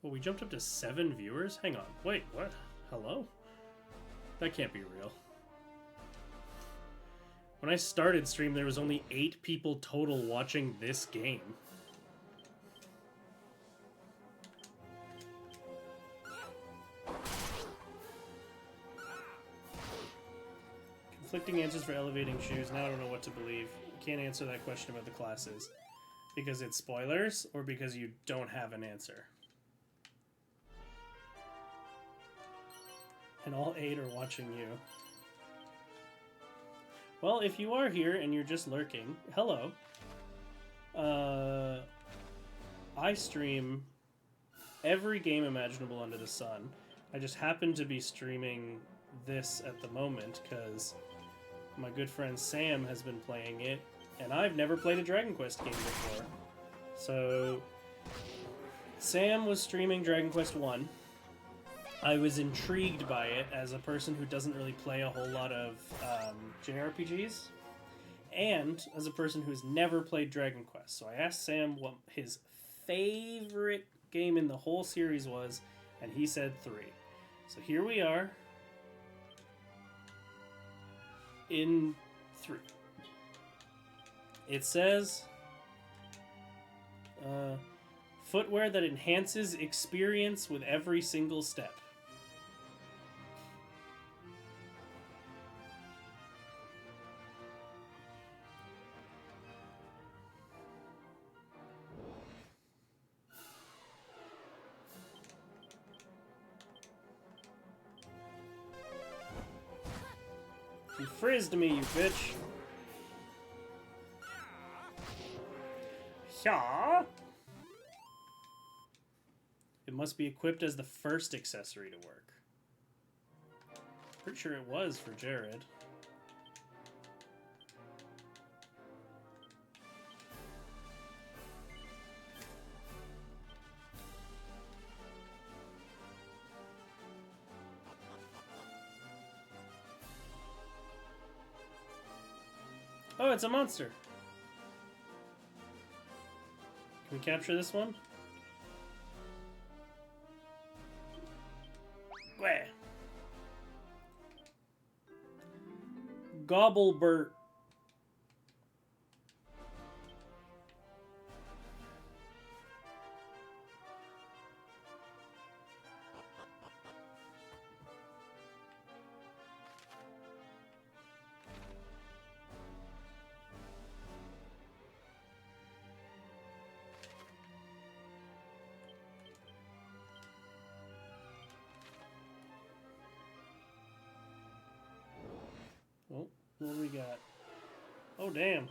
Well, we jumped up to 7 viewers? Hang on. Wait, what? Hello? That can't be real. When I started stream, there was only 8 people total watching this game. Conflicting answers for elevating shoes. Now I don't know what to believe. I can't answer that question about the classes. Because it's spoilers, or because you don't have an answer? And all 8 are watching you. Well, if you are here and you're just lurking, hello. I stream every game imaginable under the sun. I just happen to be streaming this at the moment because my good friend Sam has been playing it, and I've never played a Dragon Quest game before. So, Sam was streaming Dragon Quest 1. I was intrigued by it as a person who doesn't really play a whole lot of JRPGs, and as a person who's never played Dragon Quest. So I asked Sam what his favorite game in the whole series was, and he said 3. So here we are in 3. It says footwear that enhances experience with every single step. You frizzed me, you bitch. Yeah. It must be equipped as the first accessory to work. Pretty sure it was for Jared. Oh, it's a monster. Can we capture this one? Wah. Gobblebert. Oh, what do we got? Oh, damn.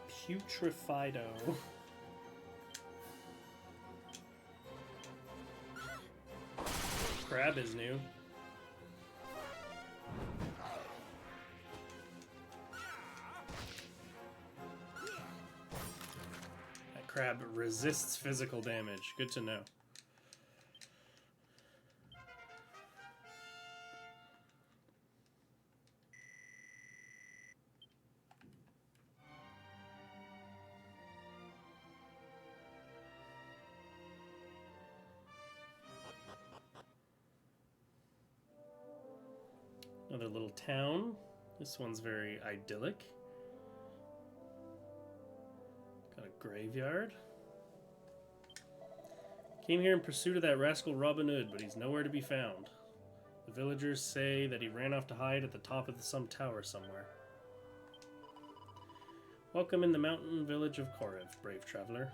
Putrefido. Crab is new. Crab resists physical damage. Good to know. Another little town. This one's very idyllic. Got a graveyard. Came here in pursuit of that rascal Robin Hood, but he's nowhere to be found. The villagers say that he ran off to hide at the top of some tower somewhere. Welcome in the mountain village of Korev, brave traveler.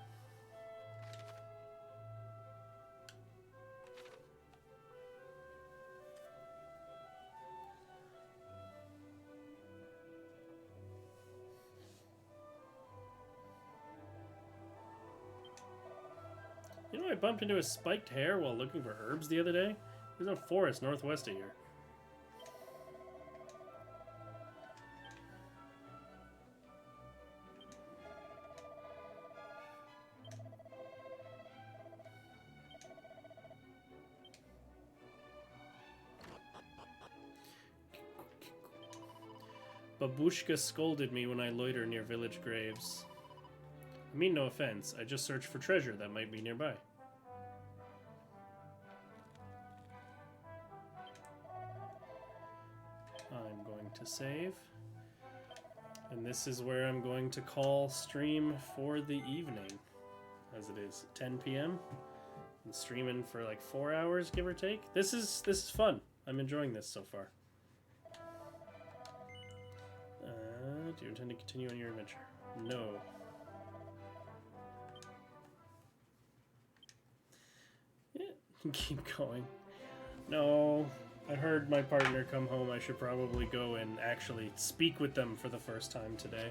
You know, I bumped into a spiked hare while looking for herbs the other day. There's no forest northwest of here. Babushka scolded me when I loiter near village graves. I mean no offense, I just search for treasure that might be nearby. I'm going to save. And this is where I'm going to call stream for the evening. As it is 10 p.m. I'm streaming for like 4 hours, give or take. This is fun. I'm enjoying this so far. Do you intend to continue on your adventure? No. Yeah, keep going. No, I heard my partner come home. I should probably go and actually speak with them for the first time today.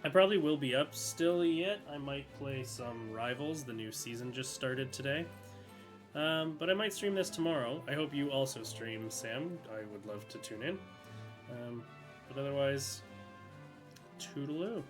I probably will be up still yet. I might play some Rivals. The new season just started today. But I might stream this tomorrow. I hope you also stream, Sam. I would love to tune in. But otherwise, toodaloo.